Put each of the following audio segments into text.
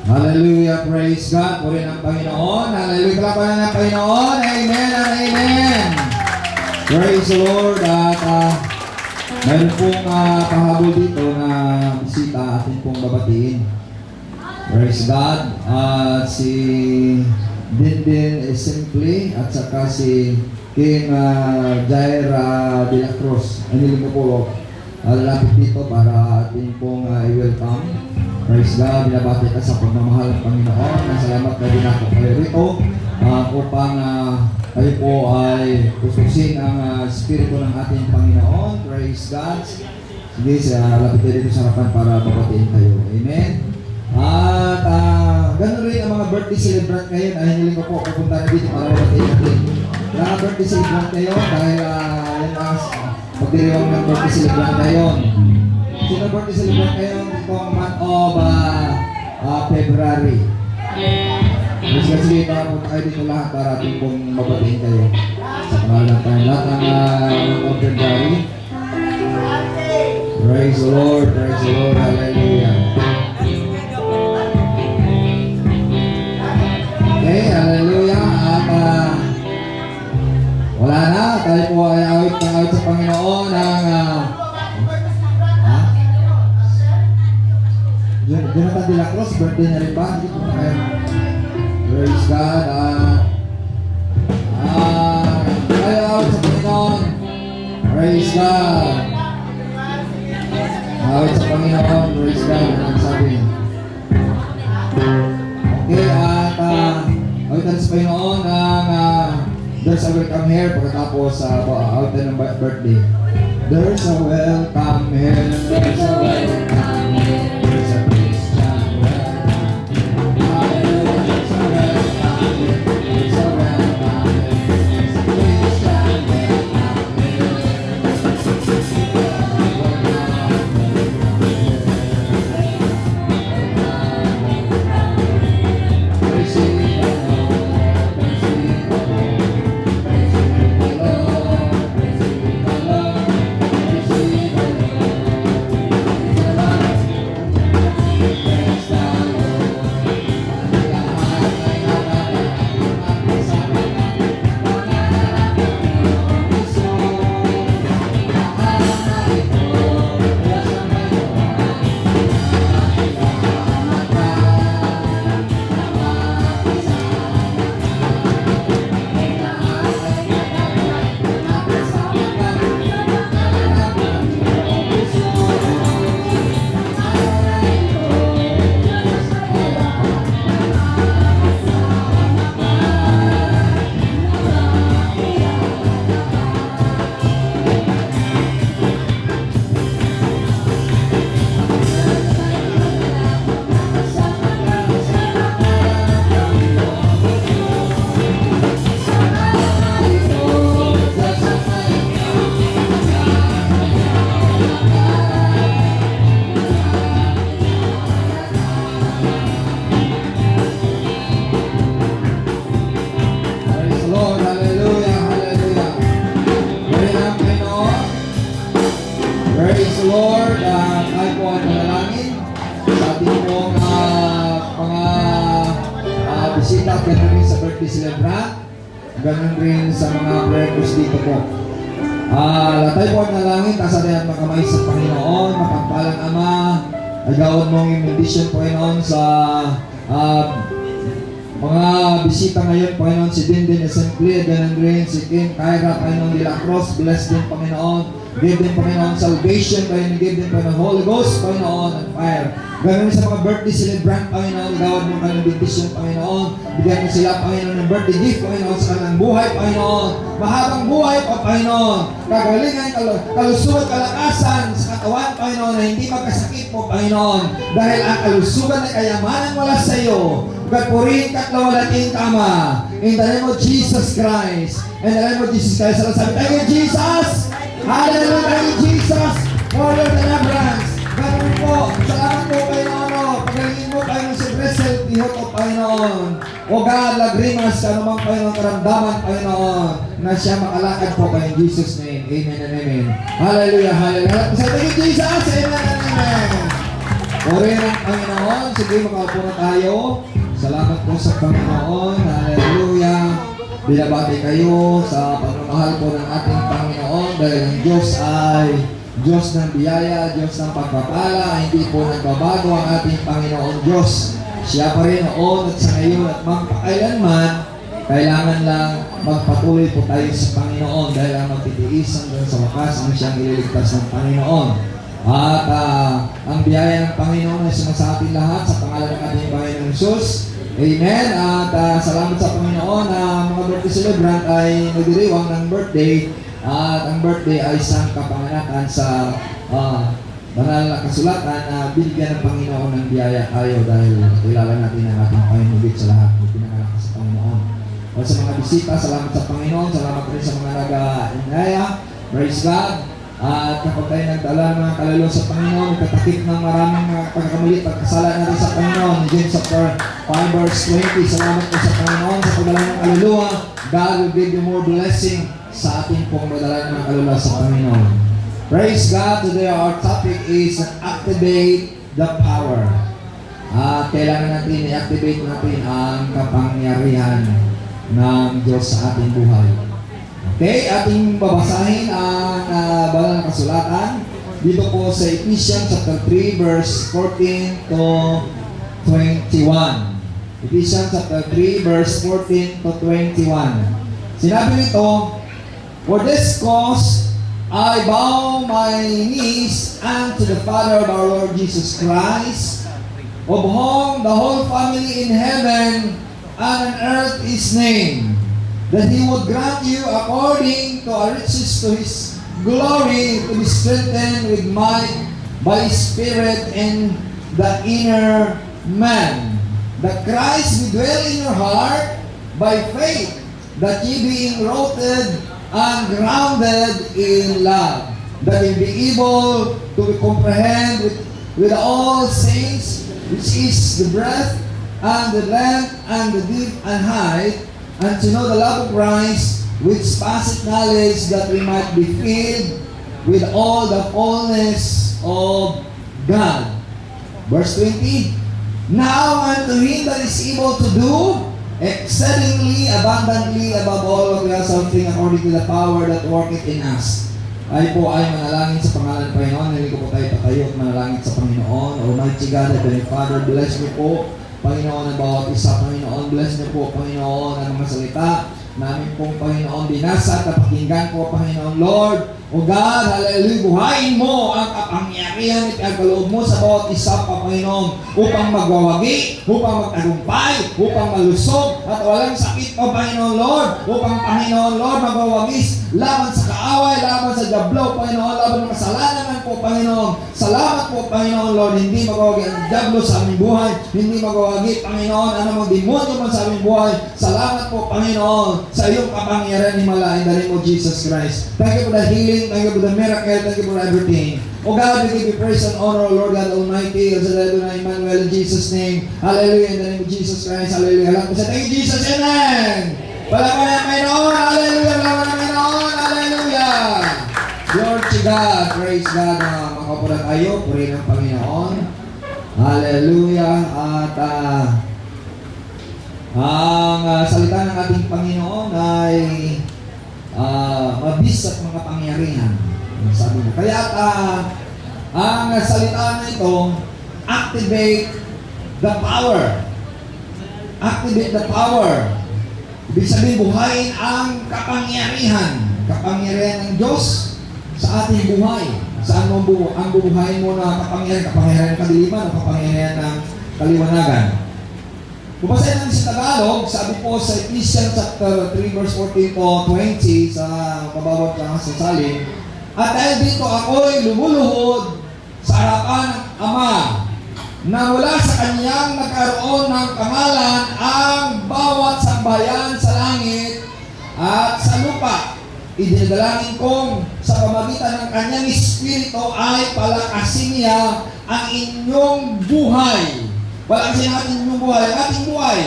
Hallelujah, praise God. Puri ng Panginoon. Hallelujah, kalapanan ng Panginoon. Amen and amen. Praise the Lord. At mayroon pong pahabol dito na bisita atin pong babatiin. Praise God. At si Dindin Simply at saka si King Jaira de la Cruz. Aniling ko po lalapit dito para atin pong i-welcome. Praise God, binabati ka sa pagmamahal ng Panginoon. Salamat na din ako kayo rito upang kayo po ay pususin ang Espiritu ng ating Panginoon. Praise God. Sige, lapit kayo dito sa harapan para babatiin kayo. Amen. At ganoon rin ang mga birthday celebrant ngayon. Ay hiniling ko po pupunta na dito para babatiin natin. Mga birthday celebrant ngayon dahil yan ang pagdiriwang ng birthday celebrant ngayon. Sino birthday celebrant ngayon itong month of February? Sige, punta kayo dito lahat para ating pong mabatiin kayo. Sa pangalan tayo lahat ng February. Praise the Lord, hallelujah. Okay, hallelujah. At wala na, tayo po ay awit sa Panginoon ng Jonathan de la Cruz, birthday na rin ba? Hindi po na kayo. Praise God. Tayo awit sa Panginoon. Praise God. Awit sa Panginoon. Praise God. Ano sabi? Okay, at awitan sa Panginoon ng There's a Welcome Here pagkatapos awitan ng birthday. There's a welcome here. There's a welcome here. Praise the Lord. Tayo po ay manalangin sa ating pong mga bisita at ganoon rin sa birthday celebrant. Ganoon rin sa mga breakfast dito po. Tayo po ay manalangin. Kasalayan makamay sa Panginoon. Mapagpalang Ama. Ay gawad mong imundisyon Panginoon sa mga bisita ngayon, Panginoon, si Dindin Assembly, ganoon rin si King Jaira, Panginoon de la Cruz, bless din, Panginoon. Give din, Panginoon, salvation, Panginoon, give din, Panginoon, Holy Ghost, Panginoon, and fire. Ganoon sa mga birthday celebrant, Panginoon, gawad mo kanilang bendisyon, Panginoon. Bigyan mo sila, Panginoon, ng birthday gift, Panginoon, sa kanilang buhay, Panginoon. Mahabang buhay, Panginoon. Kagalingan, kalusugan, kalakasan sa katawan, Panginoon, na hindi magkasakit mo, Panginoon. Dahil ang kalusugan ay kayamanan wala sa iyo. Purihin ka at lawalating Ama. In the name of Jesus Christ. In the name of Jesus Christ. Sabi, thank you, Jesus. Hallelujah, thank you, Jesus. For your deliverance. Ganun po. Salamat po, Panginoon. Pagalingin mo, Panginoon, si Bresel. Ihot o, Panginoon. O God, lagrimas, anumang Panginoon, karamdaman, Panginoon, na siya makalakad po kayo in Jesus' name. Amen and amen. Hallelujah, hallelujah. Thank you, Jesus. Amen and amen. Puri ng Panginoon. Sige, makaupo na tayo. Salamat po sa Panginoon. Hallelujah. Binabati kayo sa pagmamahal po ng ating Panginoon dahil ang Diyos ay Diyos ng biyaya, Diyos ng pagpapala. Hindi po nagbabago ang ating Panginoon Diyos. Siya pa rin noon at sa ngayon at magpakailanman. Kailangan lang magpatuloy po tayo sa Panginoon dahil ang magtitiis hanggang sa wakas ang siyang ililigtas ng Panginoon. At ang biyaya ng Panginoon ay sumasa atin lahat sa pangalan ng ating Panginoon Jesus. Amen. At salamat sa Panginoon na mga birthday celebrant ay nagdiriwang ng birthday. At ang birthday ay isang kapanganakan sa banal na kasulatan na binigyan ng Panginoon ng biyaya tayo dahil kilala natin ang ating Panginoon sa lahat ng pinanganak sa Panginoon. At sa mga bisita, salamat sa Panginoon. Salamat rin sa mga nag-inaya. Praise God. At kapag tayo nagdala ng mga kaluluwa sa Panginoon, itatakip ng maraming mga pagkakamali, pagkasala natin sa Panginoon. James chapter 5 verse 20. Salamat po sa Panginoon sa pagdala ng kaluluwa. God will give you more blessing sa ating pong madala ng kaluluwa sa Panginoon. Praise God. Today our topic is activate the power. Kailangan natin i-activate natin ang kapangyarihan ng Diyos sa ating buhay. Okay, ating babasahin ang banal na kasulatan dito po sa Ephesians chapter 3 verse 14 to 21. Ephesians chapter 3 verse 14 to 21. Sinabi nito, "For this cause I bow my knees unto the Father of our Lord Jesus Christ, of whom the whole family in heaven and on earth is named, that He would grant you according to our riches to His glory to be strengthened with might by His Spirit in the inner man, that Christ may dwell in your heart by faith, that ye being rooted and grounded in love, that ye be able to comprehend with all saints which is the breadth and the length and the deep and height, and to know the love of Christ, which passeth knowledge, that we might be filled with all the fullness of God." Verse 20, "Now unto Him that is able to do exceedingly abundantly above all what we ask or think, according to the power that worketh in us." Ay po ay manalangin sa pangalan ng Panginoon. Hindi ko po tayo patayo at manalangin sa Panginoon. Almighty God, Heavenly Father, bless niyo po Panginoon ang bawat isa, Panginoon. Bless niyo po, Panginoon, ang mga salita namin pong, Panginoon, binasa at napakinggan po, Panginoon, Lord. O God, hallelujah, buhayin mo ang kapangyarihan at kaloob mo sa bawat isa pa, Panginoon, upang magwawagi, upang magtagumpay, upang malusog, at walang sakit pa, Panginoon, Lord, upang, Panginoon, Lord, magwawagis laban sa kaaway, laban sa jablo, Panginoon, laban ng kasalanan po, Panginoon. Salamat po, Panginoon, Lord, hindi magwawagi ang jablo sa aming buhay, hindi magwawagi, Panginoon, anumang demonyo man sa aming buhay. Salamat po, Panginoon, sa iyong kapangyarihan ni Mala, in the name of Jesus Christ. Thank you for the healing. Thank you for the miracle. Thank you for everything. O God, we give you praise and honor, O Lord God Almighty. El Shaddai Adonai Emmanuel, in Jesus' name. Hallelujah, in the name of Jesus Christ. Hallelujah. Alam ko sa thank you, Jesus. Amen. Palaman na Panginoon. Hallelujah. Palaman na Panginoon. Hallelujah. Glory to God. Praise God. Makapula tayo. Purihin ng Panginoon. Hallelujah. At ang salita ng ating Panginoon ay mabis at mga pangyarihan. Sabi mo. Kaya ang salita na ito, activate the power. Activate the power. Ibig sabihin, buhayin ang kapangyarihan. Kapangyarihan ng Diyos sa ating buhay. Saan mo ang bubuhayin mo na kapangyarihan? Kapangyarihan ng kadiliman o kapangyarihan ng kaliwanagan? Bubasahin natin sa Tagalog, sabi po sa Ephesians chapter 3 verse 14 to 20 sa kababot lang sa salin. "At dahil dito ako'y lumuluhod sa harapan ng Ama, na wala sa Kanyang nagkaroon ng kamalan ang bawat sambahayan sa langit at sa lupa. Idinadalangin kong sa pamagitan ng Kanyang Espiritu ay palakasin niya ang inyong buhay." Palakasin natin inyong buhay. Ang ating buhay,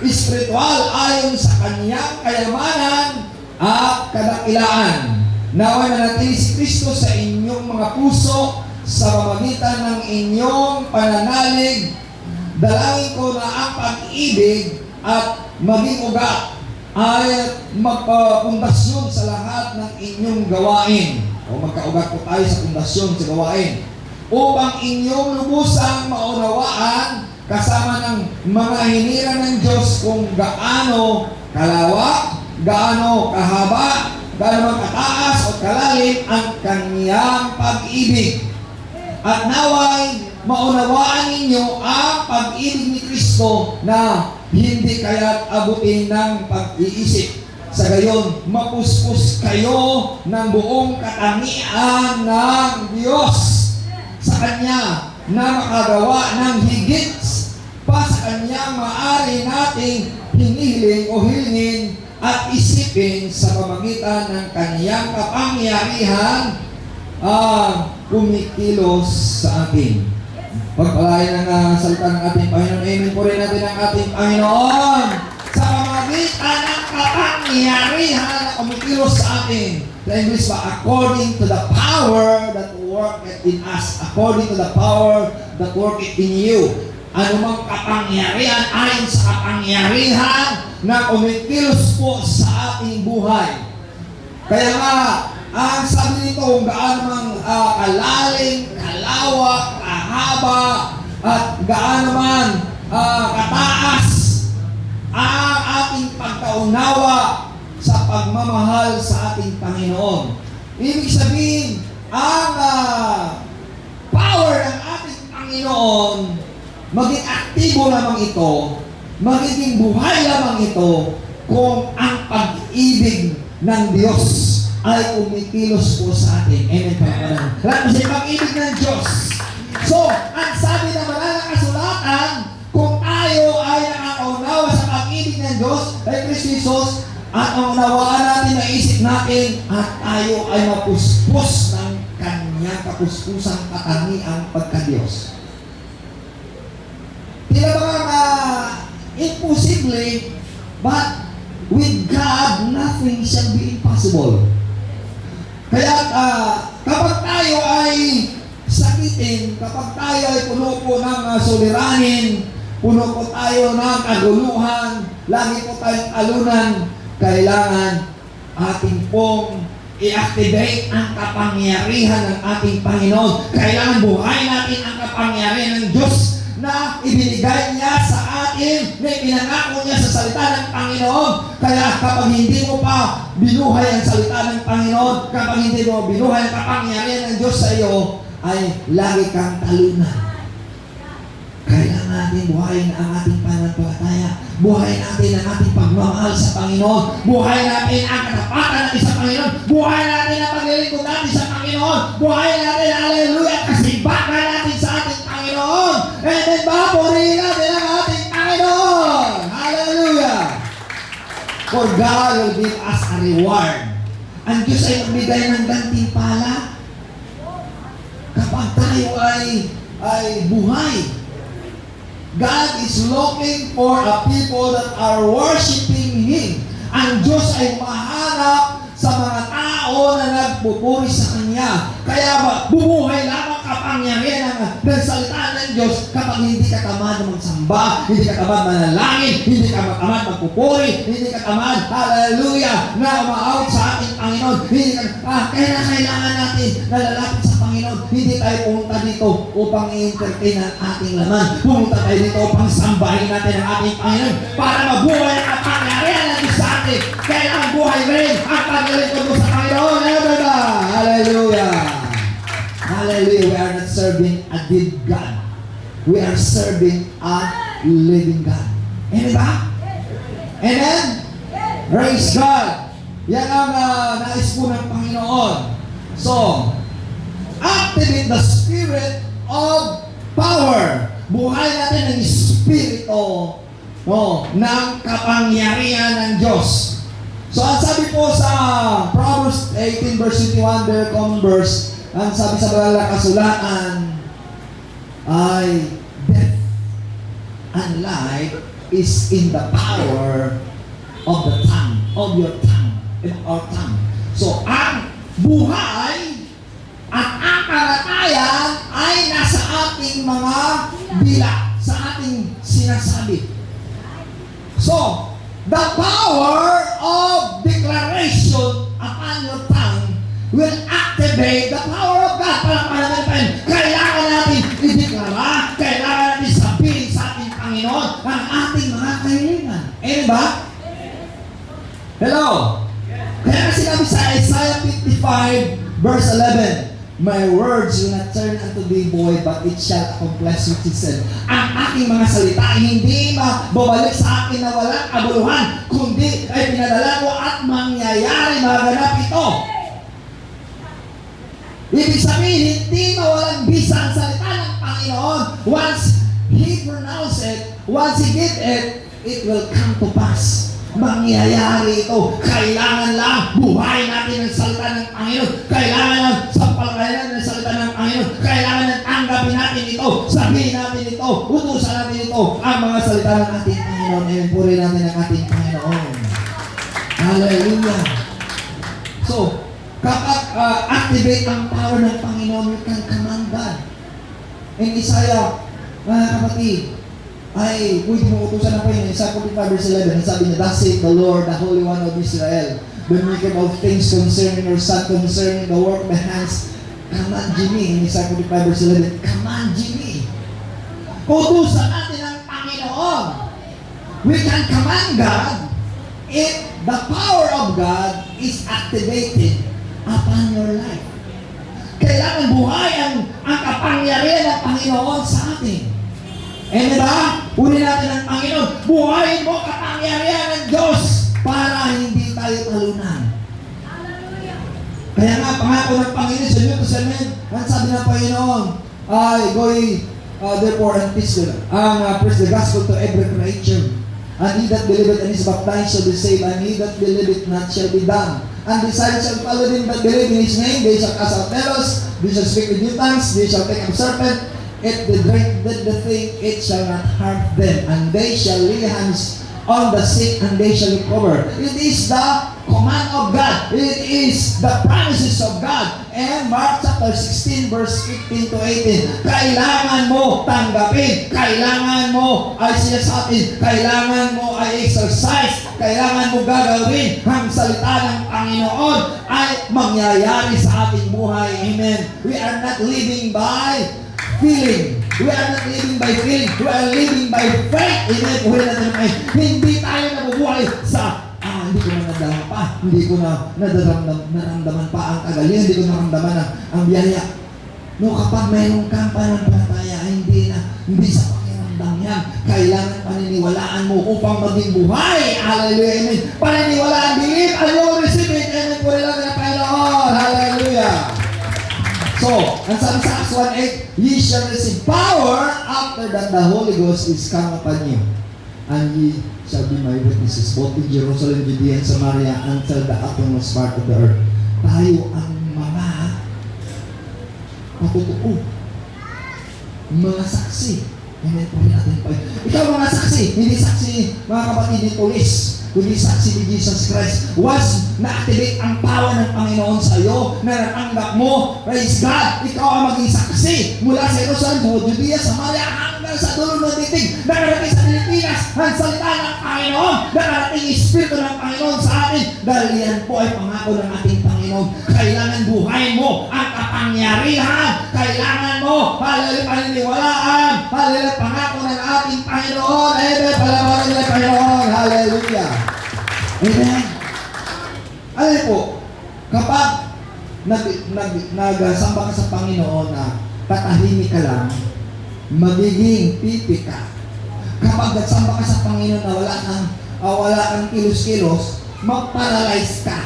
espiritual ayon sa Kanyang kayamanan at kadakilaan. Naway manatili si Kristo sa inyong mga puso sa pamamagitan ng inyong pananalig, dalangin ko na ang pag-ibig at maging ugat ay magpapundasyon sa lahat ng inyong gawain. O magkaugat po tayo sa pundasyon sa gawain. Upang inyong lubusang maunawaan kasama ng mga hinirang ng Diyos kung gaano kalawak, gaano kahaba, gaano kataas o kalalim ang Kanyang pag-ibig. At naway maunawaan ninyo ang pag-ibig ni Kristo na hindi kaya't abutin ng pag-iisip. Sa gayon, mapuspos kayo ng buong katangian ng Diyos sa Kanya na makagawa ng higit pa sa Kanyang maaari nating hinihiling o hilingin at isipin sa pamamagitan ng Kanyang kapangyarihan kumikilos sa atin. Pagpalain ng salita ng ating Panginoon. Amen po rin natin ang ating Panginoon sa pamamagitan ng kapangyarihan na kumikilos sa atin. Sa English pa, according to the power that worketh in us. According to the power that worketh in you. Anumang kapangyarihan ayon sa kapangyarihan na kumikilos po sa ating buhay. Kaya nga, ang sabi nito, kung gaano mang kalalim, kalawak, kahaba, at gaano man kataas ang ating pagkaunawa sa pagmamahal sa ating Panginoon. Ibig sabihin, ang power ng ating Panginoon, maging aktibo lamang ito, magiging buhay lamang ito, kung ang pag-ibig ng Diyos ay kumikilos po sa atin. Amen. Kasi pag-ibig ng Diyos. So, ang sabi ng banal na kasulatan, kung tayo ay nakakaunawa sa pag-ibig ng Diyos, ay Kristo Jesus, at ang unawaan natin na isip natin, at tayo ay mapuspos ng Kanyang kapuspusang katangiang pagka-Diyos. Tila ba imposible, but with God, nothing shall be impossible. Kaya kapag tayo ay sakitin, kapag tayo ay puno po ng suliranin, puno po tayo ng kaguluhan, lagi po tayong alunan, kailangan ating pong i-activate ang kapangyarihan ng ating Panginoon. Kailangan buhay natin ang kapangyarihan ng Diyos na ibinigay niya sa atin, na pinangako niya sa salita ng Panginoon. Kaya kapag hindi mo pa binuhay ang salita ng Panginoon, kapag hindi mo binuhay ang kapangyarihan ng Diyos sa iyo, ay lagi kang talunan. Kailangan natin buhayin ang ating pananampalataya. Buhayin natin ang ating pagmamahal sa Panginoon. Buhayin natin ang katapatan natin sa Panginoon. Buhayin natin ang paglilingkod natin sa Panginoon. Buhayin natin, hallelujah, kasimbakan natin sa ating Panginoon. And then, papurihin natin ang ating Panginoon. Hallelujah. For God will give us a reward. Ang Diyos ay magbigay ng gantimpala kapag tayo ay buhay. God is looking for a people that are worshiping Him. Ang Diyos ay mahanap sa mga tao na nagpupuri sa Kanya. Kaya bumuhay lamang kapangyarihan ng salita ng Diyos kapag hindi ka tamad magsamba, hindi ka tamad manalangin, hindi ka tamad magpupuri, hindi ka tamad, hallelujah, na umaawit sa ating Panginoon. Hindi ka, kailangan natin na lalapit sa Panginoon. Hindi tayo pumunta dito upang i-entertain ang ating laman. Pumunta tayo dito upang sambahin natin ang ating Panginoon para mabuhay ang kapangyarihan natin sa atin. Kailangan buhay rin ang paglilingkod mo sa Panginoon. Hallelujah! Hallelujah! We are not serving a dead God. We are serving a living God. Amen ba? Amen? Praise God! Yan ang nais po ng Panginoon. So, activate the spirit of power. Buhay natin ng espiritu ng kapangyarihan ng Diyos. So, ang sabi po sa Proverbs 18 verse 21, very common verse, ang sabi sa banal na kasulatan ay death and life is in the power of the tongue, of your tongue, in our tongue. So, ang buhay at ang kamatayan ay nasa ating mga dila, sa ating sinasabi. So, the power of declaration upon your tongue will activate the power of God. Kailangan natin i-deklara, kailangan natin sabihin sa ating Panginoon ang ating mga kahilingan. Amen ba? Hello? Kaya sinabi sa Isaiah 55 verse 11, my words will not turn unto thee void, but it shall accomplish what it said. Ang aking mga salita ay hindi babalik sa akin na walang kabuluhan, kundi ay pinadala ko at mangyayari, maganap ito. Ibig sabihin, hindi mawalang bisa ang salita ng Panginoon. Once He pronounce it, once He give it, it will come to pass. Mangyayari ito. Kailangan lang buhay natin ang salita ng Panginoon. Kailangan lang sampalakayan natin ang salita ng Panginoon. Kailangan lang tanggapin natin ito. Sabihin natin ito. Utusan natin ito. Ang mga salita ng ating Panginoon. Ayan, puri natin ang ating Panginoon. Hallelujah. So, kapag activate ang power ng Panginoon, you can command God. In Isaiah, mga kapatid, ay pwede mo utusan ng Panginoon. Isaiah 45 verse 11, sabi niya, thus saith the Lord, the Holy One of Israel, the maker of things concerning your son, concerning the work of my hands, command ye me. In Isaiah 45 verse 11, command ye me. Utusan natin ang Panginoon. We can command God if the power of God is activated upon your life. Kailangan buhay ang kapangyarihan ng Panginoon sa atin. Amen ba? Uli natin ang Panginoon. Buhayin mo kapangyarihan ng Diyos para hindi tayo talunan. Kaya nga, pangako ng Panginoon sa New Testament, ang sabi ng Panginoon, ay, go therefore and teach them, preach the gospel to every creature. And he that believeth and is baptized shall be saved, and he that believeth not shall be damned. And the signs shall follow them that believe in his name. They shall cast out devils, they shall speak with new tongues, they shall take up serpent. If they drink the thing, it shall not harm them, and they shall lay hands on the sick, and they shall recover. It is the command of God. It is the promises of God. And Mark chapter 16 verse 15 to 18. Kailangan mo tanggapin. Kailangan mo ay sinasapin. Kailangan mo ay exercise. Kailangan mo gagawin ang salita ng Panginoon ay mangyayari sa ating buhay. Amen. We are not living by feeling. We are not living by feeling. We are living by faith. Amen. Hindi tayo nabubuhay sa hindi ko na nadama pa. Hindi ko na naramdaman pa ang kagalingan. Hindi ko naramdaman ang biyaya. No, kapag mayroong kang pananampalataya, hindi sa pakiramdam yan. Kailangan paniniwalaan mo upang maging buhay. Hallelujah. Amen. Paniniwalaan, believe, and you will receive it. Amen. Puri lang ng Panginoon. Hallelujah. So, ang sabi sa Acts 1:8, ye shall receive power after that the Holy Ghost is come upon you. And ye shall be my witnesses both in Jerusalem, Judea, and Samaria, until the uttermost part of the earth. Tayo ang mga patutoo, mga saksi. Amen. Ikaw mga saksi, hindi saksi mga kapatid ni polis, kundi saksi ni Jesus Christ. Once na-activate ang power ng Panginoon sa iyo, na natanggap mo, praise God, ikaw ang maging saksi mula sa Jerusalem, Judea, Samaria, hanggang sa dulo ng titig. Nakarating sa Pilipinas ang salita ng Panginoon, nakarating Espiritu ng Panginoon sa atin, dahil yan po ay pangako ng ating Panginoon. Kailangan buhay mo ang kapangyarihan. Kailangan mo, hallelujah, paniniwalaan, hallelujah, pangako ng ating Panginoon. Amen. Palawanan ng Panginoon. Hallelujah. Amen. Alam po, kapag nagsamba ka sa Panginoon na katahimik ka lang, magiging pipi ka. Kapag nagsamba ka sa Panginoon na wala kang kilos-kilos, mag-paralyze ka.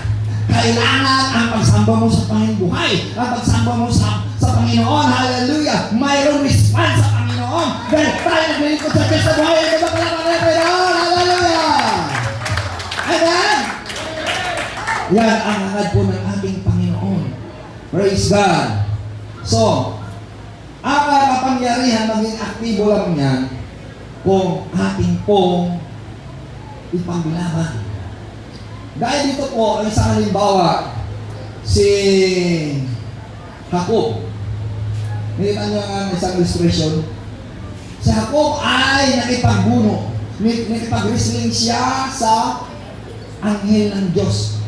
Kailangan ang pagsamba mo sa Panginoon buhay, ang pagsamba mo sa Panginoon, hallelujah, mayroong response sa Panginoon. Dahil tayo naglilingkod sa Diyos sa buhay, ay magpapalaman ng Panginoon, hallelujah! Amen! Yan ang hangad po ng ating Panginoon. Praise God! So, ang kapangyarihan maging aktibo lang yan kung ating pong ipanglaban. Dahil dito po, ang isang halimbawa, si Jacob. Nakita nyo ang isang illustration? Si Jacob ay nakipagbuno. Nakipag-wrestling siya sa anghel ng Diyos.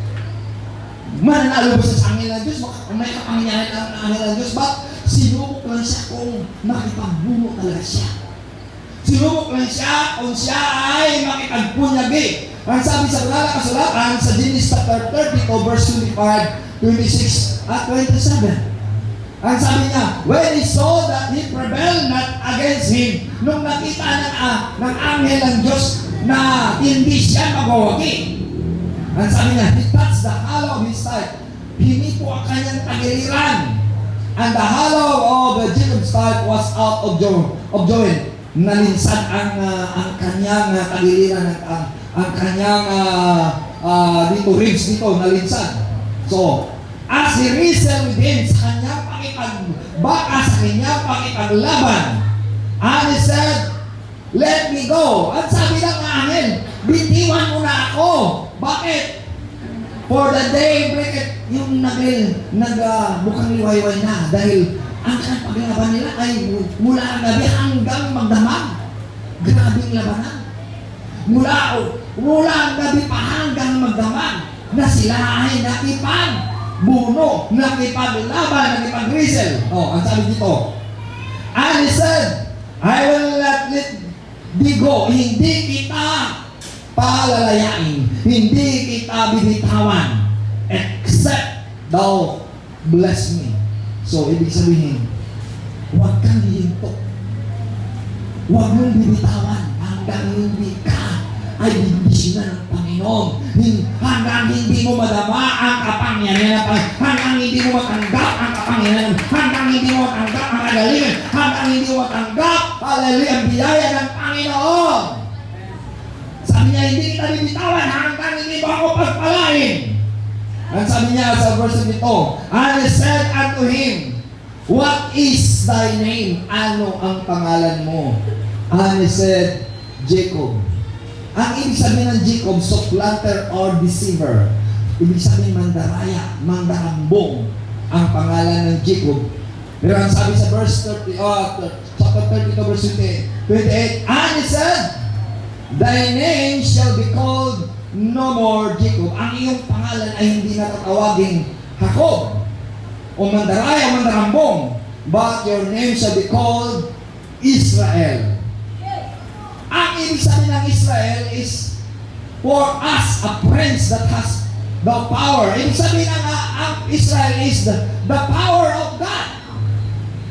Mananalo ba siya sa anghel ng Diyos? May kapangyarihan ang anghel ng Diyos. But sinubok lang siya kung makipagbuno talaga siya. Sinubok lang siya kung siya ay makipagpunyagi. Ang sabi sa banal na kasulatan sa Genesis chapter 32 verse 25, 26 at 27. Ang sabi niya, when he saw that he prevailed not against him, nung nakita ng anghel ng Diyos na hindi siya magwawagi. Ang sabi niya, he touched the hollow of his thigh. Hinipo ang kanyang tagiliran. And the hollow of the Jacob's thigh was out of joint. Nalinsad ang kanyang tagiliran, ang kanyang dito, ribs dito, nalinsad. So, as he wrestled with him sa kanyang pakipagbaka, sa kanyang pakipaglaban, and he said, let me go. At sabi ng angel, bitiwan mo na ako. Bakit? For the day breaketh, yung bukang liwayway na, dahil ang paglaban nila ay mula ang gabi hanggang magdamag. Grabing labanan. Mula ang gabi pa hanggang magdamag, na sila ay nakipagbuno, nakipaglaban, nakipag-wrestle. Ang sabi dito, and he said, I will not let thee go. Hindi kita palalayain. Hindi kita bibitawan. Except thou bless me. So, ibig sabihin, huwag kang hihinto. Huwag mong bibitawan hanggang hindi ka ay bibisyonan ng Panginoon. Hanggang hindi mo madama ang kapangyarihan ng Panginoon. Hanggang hindi mo matanggap ang kapangyarihan. Hanggang hindi mo matanggap ang kagalingan. Hanggang hindi mo matanggap, hallelujah, ang biyaya ng Panginoon. Sabi niya, hindi kita bibitawan hanggang hindi mo ako pagpalain. Ang sabi niya sa verse nito, and he said unto him, what is thy name? Ano ang pangalan mo? And he said, Jacob. Ang ibig sabihin ng Jacob, supplanter or deceiver. Ibig sabihin mandaraya, mandarambong ang pangalan ng Jacob. Pero ang sabi sa verse 30, chapter 32, verse 28, and he said, thy name shall be called no more Jacob. Ang iyong pangalan ay hindi natatawaging Jacob o mandaraya o mandarambong, but your name shall be called Israel. Ang ibig sabihin ng Israel is for us a prince that has the power. Ibig sabihin ang Israel is the power of God.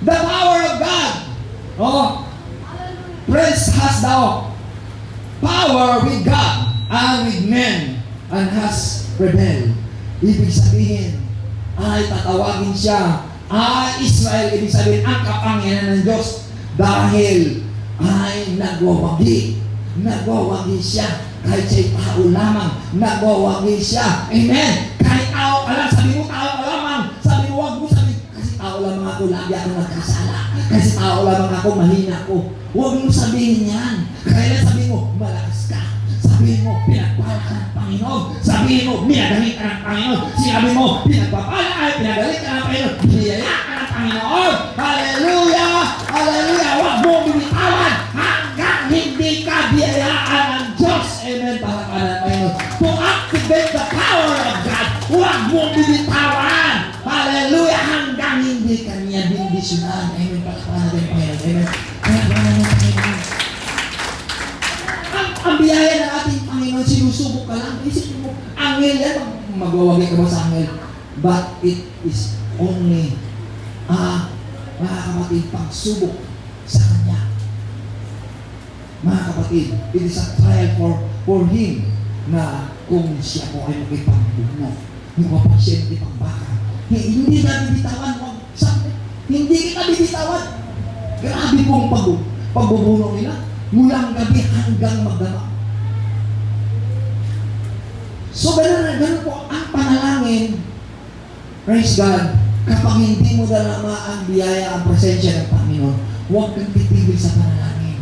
The power of God. Prince has the power with God and with men and has rebelled. Ibig sabihin ay tatawagin siya ay Israel. Ibig sabihin ang kapangyarihan ng Diyos dahil ay nagwawagi siya kahit siya'y tao lamang. Nagwawagi siya. Amen. Kahit tao ka lang, sabi mo tao ka lamang, sabi mo wag mo sabi, kasi tao lamang ako, lagi ako nagkasala, kasi tao lamang ako, mahina ako. Huwag mo sabihin yan. Kaya sabi mo, malakas ka. Sabihin mo, pinagpala ka ng Panginoon. Sabihin mo, minagaling ka ng Panginoon. Sinabi mo, pinagpapala ka, pinagaling ka ng Panginoon. Biyaya ka ng Panginoon. Hallelujah! Hallelujah! Huwag mo binitawan hanggang hindi ka biyayaan ng Diyos. Amen. Palakpakan ng Panginoon. To activate the power of God, huwag mo binitawan. Hallelujah! Hanggang hindi ka niya bindisyonan. Amen. Palakpakan natin ng Panginoon. Amen. Palakpakan natin ng Panginoon. Ang biyaya ng ating Panginoon, sinusubok ka lang. Isipin mo, angel yan, magwawagi ka ba sa angel? But it is only mga kapatid, pagsubok sa Kanya. Mga kapatid, it is a trial for Him na kung siya po ay makipagbuno, yung kapag siya makipagbaka. Hindi na bibitawan. Hindi kita bibitawan. Grabe pong pagbubuno nila. Mulang gabi hanggang magdamag. So, ganun po ang panalangin. Praise God. Kapag hindi mo dalama ang biyaya, ang presensya ng Panginoon, huwag kang titigil sa panalangin.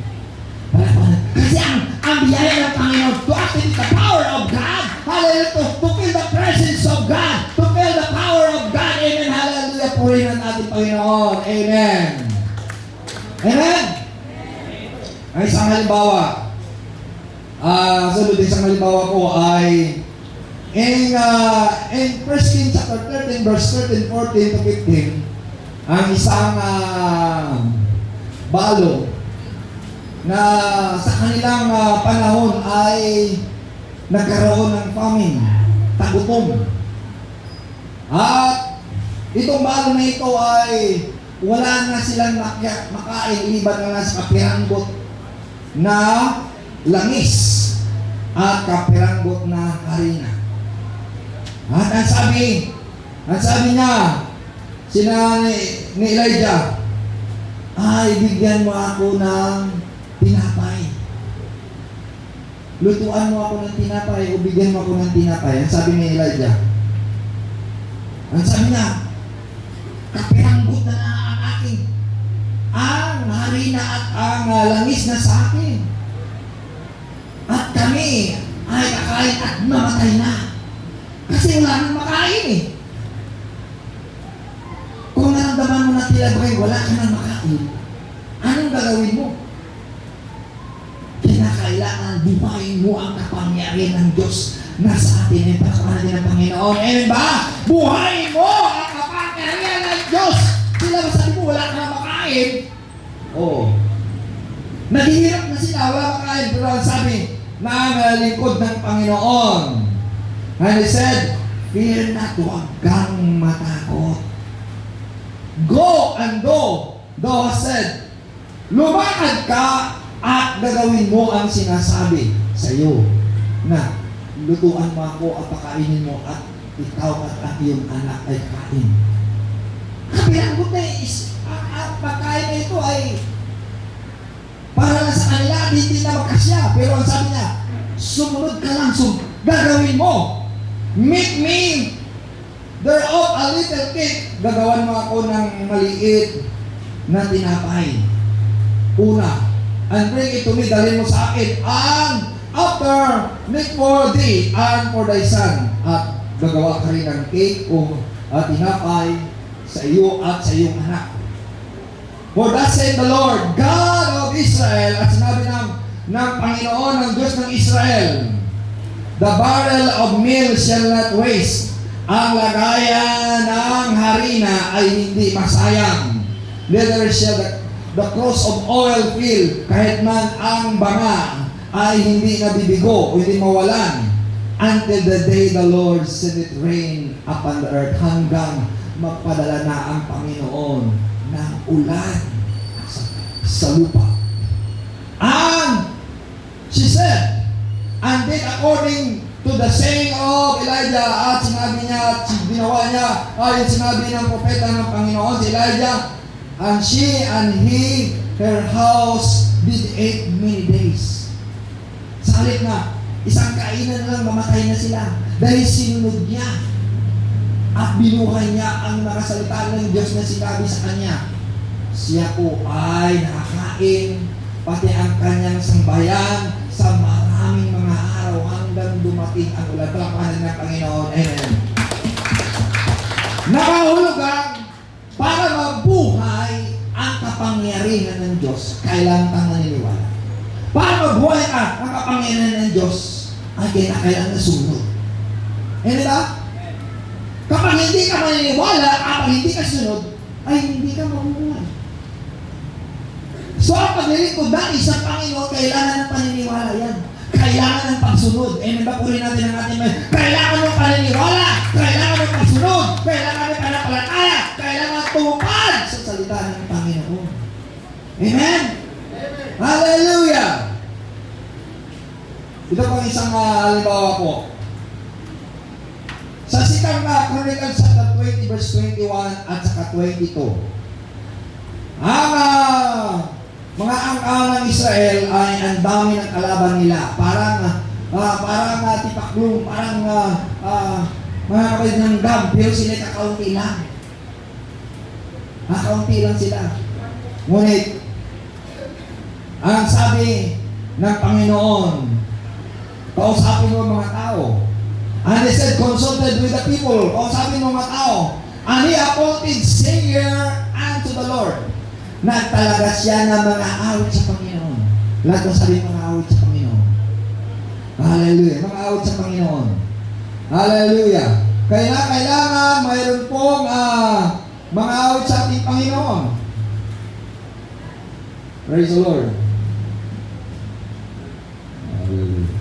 Kasi ang biyaya ng Panginoon, to activate the power of God, hallelujah, to feel the presence of God, to feel the power of God, amen, hallelujah, purihin ang ating Panginoon, amen. Amen? Ang isang halimbawa, sunod isang halimbawa ko ay in 1 Kings chapter 13, verse 13, 14 to 15, ang isang balo na sa kanilang panahon ay nagkaroon ng famine, tagutom. At itong balo na ito ay wala na silang makain, iliban na lang sa kapiranggot na langis at kapiranggot na harina. At ang sabi niya, ni Elijah, ay bigyan mo ako ng tinapay. Lutuan mo ako ng tinapay o bigyan mo ako ng tinapay. Ang sabi ni Elijah. Ang sabi niya, kapiranggot na ang aking, ang harina at ang langis na sa akin. At kami ay kakain at mamatay na. Kasi wala nang makain eh. Kung naramdaman mo na tila bakit wala ka nang makain, anong gagawin mo? Kailangan buhayin mo ang kapangyarihan ng Diyos na sa atin ay pagkakaan natin ng Panginoon. Amen ba? Buhayin mo ang kapangyarihan ng Diyos. Sila ba sabi mo wala ka nang makain? Oo. Naghihirap na sila, wala makain. Pero ang sabi, na lingkod ng Panginoon. And he said, fear not, huwag kang matakot. Go and do. Thou hast said, lumakad ka at gagawin mo ang sinasabi sa iyo na lutuan mo ako at pakainin mo at ikaw at iyong anak ay kain. Kapiranggot na ang pagkain na ito ay para na sa kanila, hindi na magkasya. Pero ang sabi niya, sumunod ka lang, gagawin mo. Make me thereof a little cake. Gagawan mo ako ng maliit na tinapay. Una, and bring it to me, dalhin mo sa akin. And after, make for thee and for thy son. At gagawa ka rin ng cake o tinapay sa iyo at sa iyong anak. For thus said the Lord, God of Israel, at sinabi ng Panginoon, ng Diyos ng Israel, the barrel of meal shall not waste. Ang lagayan ng harina ay hindi masayang. Neither shall the cross of oil fail, kahit man ang banga ay hindi nabibigo o hindi mawalan, until the day the Lord send it rain upon the earth, hanggang magpadala na ang Panginoon ng ulan sa lupa. And she said, and did according to the saying of Elijah, at sinabi niya at ginawa niya ay sinabi ng propeta ng Panginoon si Elijah, and she and he, her house did eat many days. Sa halip na isang kainan lang, mamatay na sila dahil sinunod niya at binuhay niya ang nakasalita ng Diyos na sinabi sa kanya. Siya po ay nakakain, pati ang kanyang sambayan sa maraming mga araw hanggang dumating ang ulan. Palakpakan ng Panginoon. Amen. Nakahulugan para mabuhay ang kapangyarihan ng Diyos, kailangan kang naniniwala. Para mabuhay ka ang kapangyarihan ng Diyos, ay kailangan na sunod. Amen ba? Kapag hindi ka maniniwala, kapag hindi ka sunod, ay hindi ka mabubuhay. So, ang paglilingkod natin sa Panginoon, kailangan ng paniniwala yan. Kailangan ng pagsunod. Amen ba? Puri natin ang ating mga. Kailangan ng paniniwala. Kailangan ng pagsunod. Kailangan ng panampalataya. Kailangan tumupad sa salita ng Panginoon. Amen? Amen. Hallelujah! Ito pang isang halimbawa po. Sa sikang Chronicles chapter 20 verse 21 at saka 22. Ang mga angka ng Israel ay ang dami ng kalaban nila. Parang tipaklong, parang mga kapatid ng gam, pero sila kakaunti lang. Kakaunti lang sila. Ngunit, ang sabi ng Panginoon, kausapin mo ang mga tao. And he said, consulted with the people. Kausapin mo ang mga tao. And he appointed singer unto the Lord. Nagtalaga siya ng mga awit sa Panginoon. Lahat ng sabi mga awit sa Panginoon. Hallelujah. Mga awit sa Panginoon. Hallelujah. Kaya kailangan mayroon pong mga awit sa ating Panginoon. Praise the Lord. Hallelujah.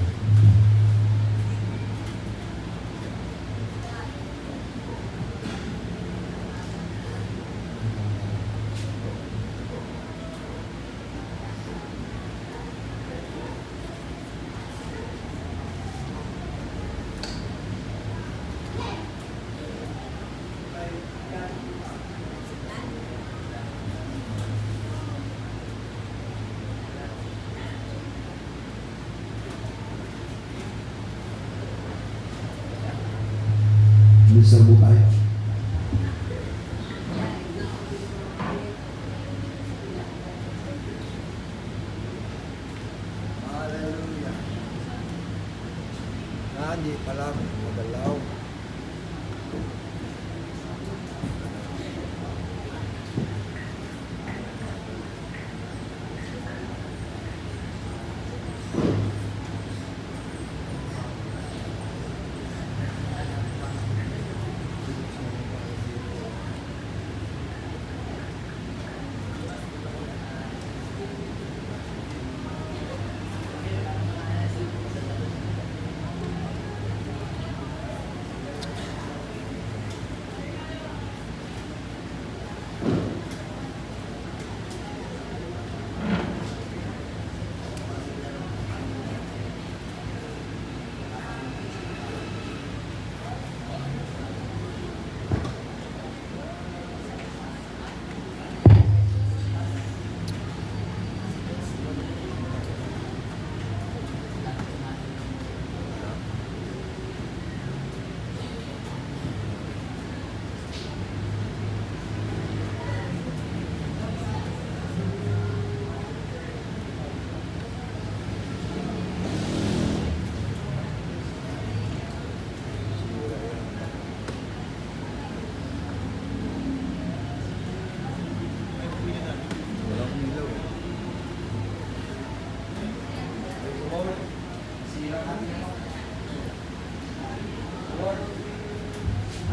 Serbo tayo. Hallelujah. Hindi pala magalaw.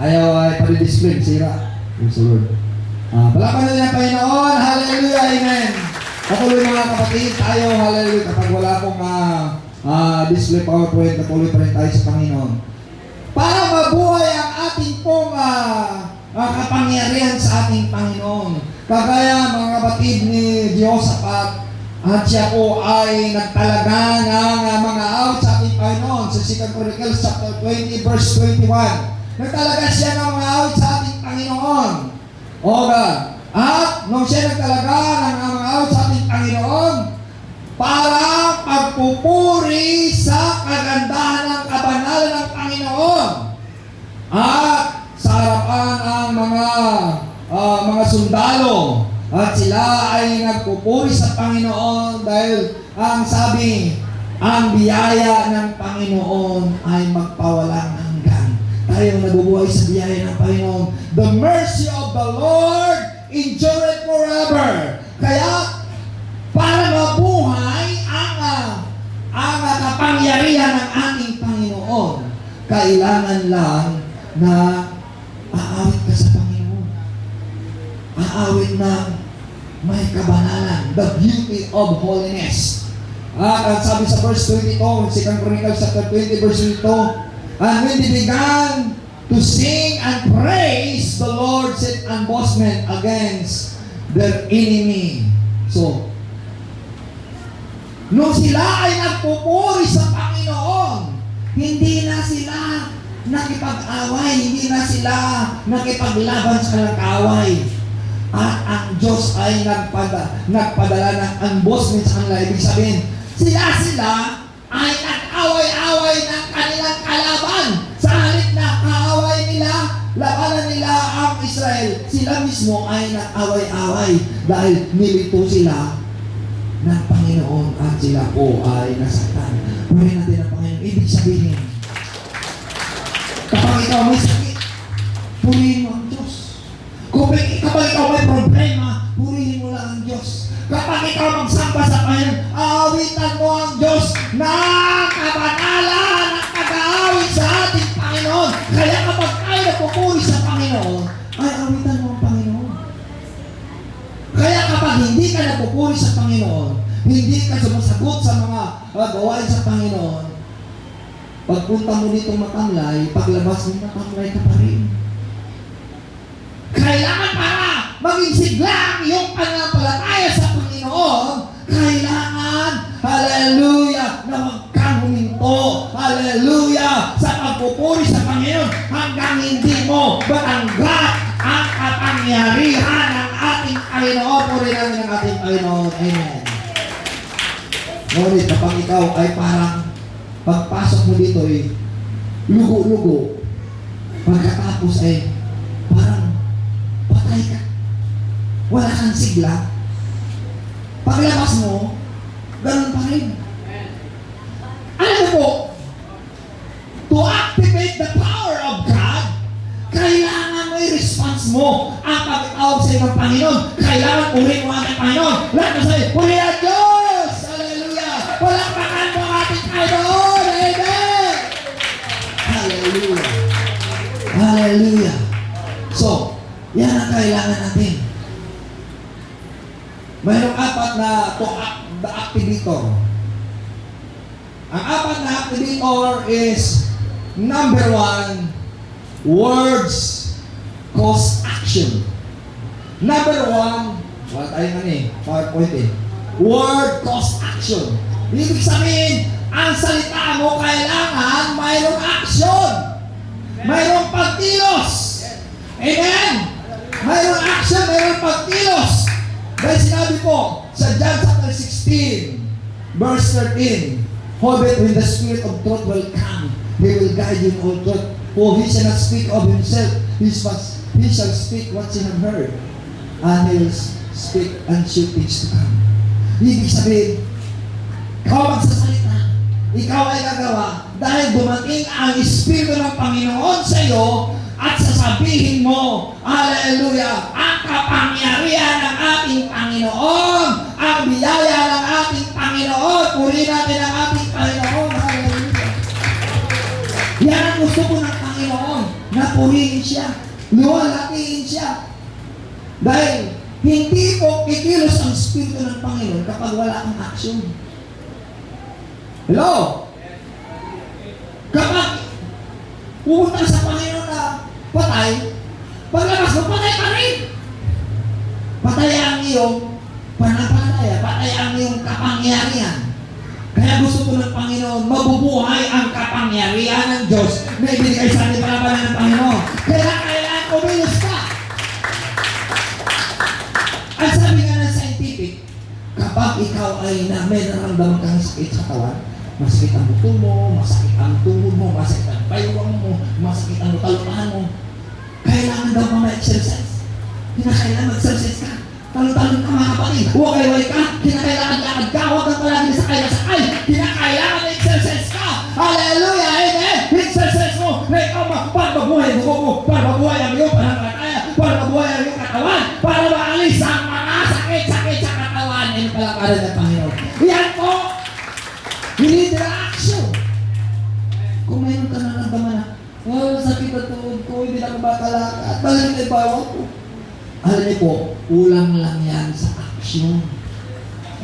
Ayaw ay pag-display, sira. Praise the Lord. Palapan na niya, Panginoon. Hallelujah, amen. Patuloy mga kapatid, tayo, hallelujah. Kapag wala pong display PowerPoint, patuloy pa rin tayo sa Panginoon. Para mabuhay ang ating pong kapangyarihan sa ating Panginoon. Kagaya mga kapatid ni Jehoshaphat, at siya po ay nagtalaga ng mga out sa ating Panginoon sa 2 Chronicles chapter 20 verse 21. Nagtalaga siya ng mga awit sa ating Panginoon. O God. At nung siya nagtalaga ng mga awit sa ating Panginoon, para pagpupuri sa kagandahan ng kabanalan ng Panginoon. At sa harapan ang mga sundalo. At sila ay nagpupuri sa Panginoon dahil ang sabi, ang biyaya ng Panginoon ay magpawalang hanggan. Tayo nabubuhay sa biyaya ng Panginoon. The mercy of the Lord endureth forever. Kaya, para mabuhay ang kapangyarihan ng ating Panginoon, kailangan lang na aawit ka sa Panginoon. Aawit na may kabanalan, the beauty of holiness. At sabi sa verse 22, 2 Chronicles chapter 20 verse 22, and when they began to sing and praise, the Lord set ambushment against their enemy. So, nung sila ay nagpupuri sa Panginoon, hindi na sila nakipag-away, hindi na sila nakipaglaban sa kanilang kaaway. At ang Diyos ay nagpadala ng ambushment sa kanila. Ibig sabihin, sila ay nag-away-away ng kanilang kalaban. Sa halip na kaaway nila, labanan nila ang Israel, sila mismo ay nag-away-away dahil nilito sila ng Panginoon at sila po ay nasaktan. Purihin natin ang Panginoon. Ibig sabihin, kapag ikaw may sakit, purihin mo ang Diyos. Kapag ikaw may problema, purihin mo lang ang Diyos na kabanalan at pag-aawit sa ating Panginoon. Kaya kapag tayo napupuri sa Panginoon, ay awitan mo ang Panginoon. Kaya kapag hindi ka napupuri sa Panginoon, hindi ka sumasagot sa mga gawain sa Panginoon, pagpunta mo dito matamlay, paglabas mo matamlay ka pa rin. Kailangan para maging siglang yung pananampalataya sa Panginoon, kailangan, hallelujah, na huwag kang huminto, hallelujah, sa pagpupuri sa Panginoon hanggang hindi mo matanggap ang kapangyarihan ng ating Panginoon. Puri namin ang ating Panginoon. Amen. Ngunit kapag ikaw ay parang pagpasok mo dito ay lugo-lugo, pagkatapos ay parang patay ka. Wala kang sigla. Paglabas mo, ganun pa rin. Alam mo po, to activate the power of God, kailangan may response mo ang pag-tawag sa iyong Panginoon. Kailangan purihin mo ang ating Panginoon. Lahat mo sa'yo, purihin ang Diyos! Hallelujah! Walang pakan mo ang ating Panginoon! Amen! Hallelujah! Hallelujah! So, yan ang kailangan natin. Mayroong apat na the activator. Ang apat na activator is number 1, words cause action. Number 1, wala tayo PowerPoint word cause action. Ibig sabihin, ang salita mo kailangan mayroong action. Mayroong pagkilos. Amen? Mayroong action, mayroong pagkilos. Dahil sinabi po sa John chapter 16, verse 13, howbeit when the Spirit of truth will come, He will guide you in all truth. For He shall not speak of Himself, He shall speak what He have heard, and He will speak and show things to come. Ibig sabihin, ikaw magsasalita, ikaw ay gagawa, dahil dumating ang Espiritu ng Panginoon sa iyo, at sasabihin mo, hallelujah, ang kapangyarihan ng ating Panginoon, ang biyaya ng ating Panginoon, purihin natin ang ating Panginoon, hallelujah. Yan ang gusto po ng Panginoon, na purihin siya, luwalhatiin siya. Dahil hindi po kikilos ang Espiritu ng Panginoon kapag wala kang action. Hello? Kapag pupunta sa Panginoon na patay, paglabas mo, patay ka rin. Patay ang iyong pananampalataya, patay ang iyong kapangyarihan. Kaya gusto ko ng Panginoon, mabubuhay ang kapangyarihan ng Diyos na ibigay sa ating palabanan ng Panginoon. Kaya kailangan kumilos ka. Ang sabi nga ng scientific, kapag ikaw ay may nararamdaman kang sakit sa katawan, masakit ang buto mo, masakit ang tuhod mo, masakit ang baywang mo, masakit ang talupahan mo, kailangan daw pa ma-exercise. Kinakailangan mag-exercise ka. Talon-talon ka mga kapatid. Huwag kayo ka. Kinakailangan lakad ka. Huwag kang palagi na sakay. Kinakailangan ma-exercise ka. Hallelujah! Amen! Exercise mo na ikaw para mabuhay ang buko mo, para mabuhay ang iyong pananampalataya, para mabuhay ang iyong katawan, para maalis ang mga sakit-sakit sa katawan. Yan ang palakaran ng Panginoon. Yan po! We need the action. Kung mayroon ka nararamdaman na, oh, sakit na tuhod ko, hindi na makalakad, balik na ibawa ko. Alam niyo po, kulang lang yan sa action.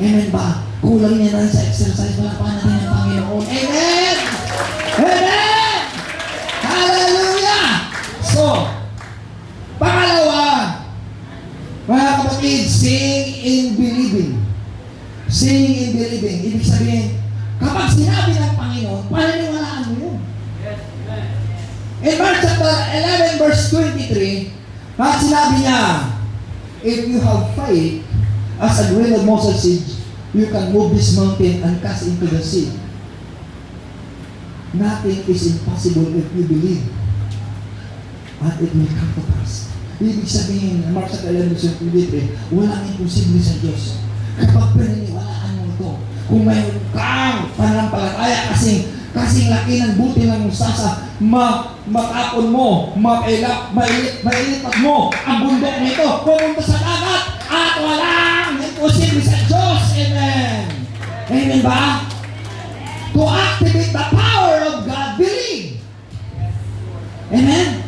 Amen ba? Kulang yan lang sa exercise. Wala pa natin ang Panginoon. Amen! Amen! Hallelujah! So, pangalawa, mga kapatid, sing in believing. Sing in believing. Ibig sabihin, kapag sinabi ng Panginoon, paniniwalaan mo yun. Yes, amen. In Mark chapter 11 verse 23, at sinabi niya, if you have faith as a grain of mustard seed, you can move this mountain and cast into the sea. Nothing is impossible if you believe. And it will come to pass. Ibig sabihin, Mark chapter 11 verse 23, walang imposible sa Diyos. Kapag paniniwalaan mo ito, kung mayroon kang pananampalataya kasing laki ng buti ng mustasa, matapon mo, mailipat mo ang bundok nito, pumunta sa dagat, at walang imposible sa Diyos. Amen. Amen ba? Amen?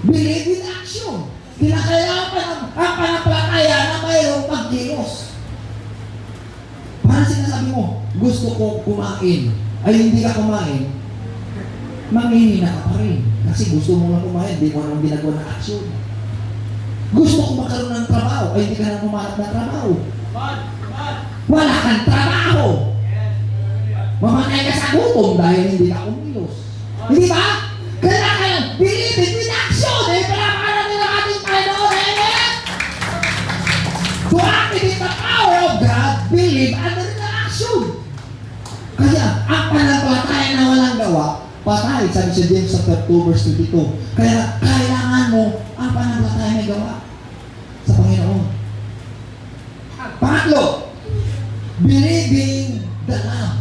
Believe with action. Kinakailangan pa ang panampalataya na mayroong pagkilos. Parang sinasabi mo, gusto ko kumain, ay hindi ka kumain, manghihina ka pa rin. Kasi gusto mo lang kumain, hindi mo nang ginagawa ng action. Gusto ko magkaroon ng trabaho, ay hindi ka nang humanap ng trabaho. Wala kang trabaho. Mamatay ka sa gutom dahil hindi ka kumilos. Hindi ba? Kailangan believe it with action. Palamakan natin ang ating Panginoon. Amen? To activate the power of God, believe under the action. Kaya, ang pananampalataya na walang gawa, patay, sabi sa James chapter 2 verse 22. Kaya, kailangan mo ang pananampalataya na gawa sa Panginoon. Pangatlo, believing the Lamb.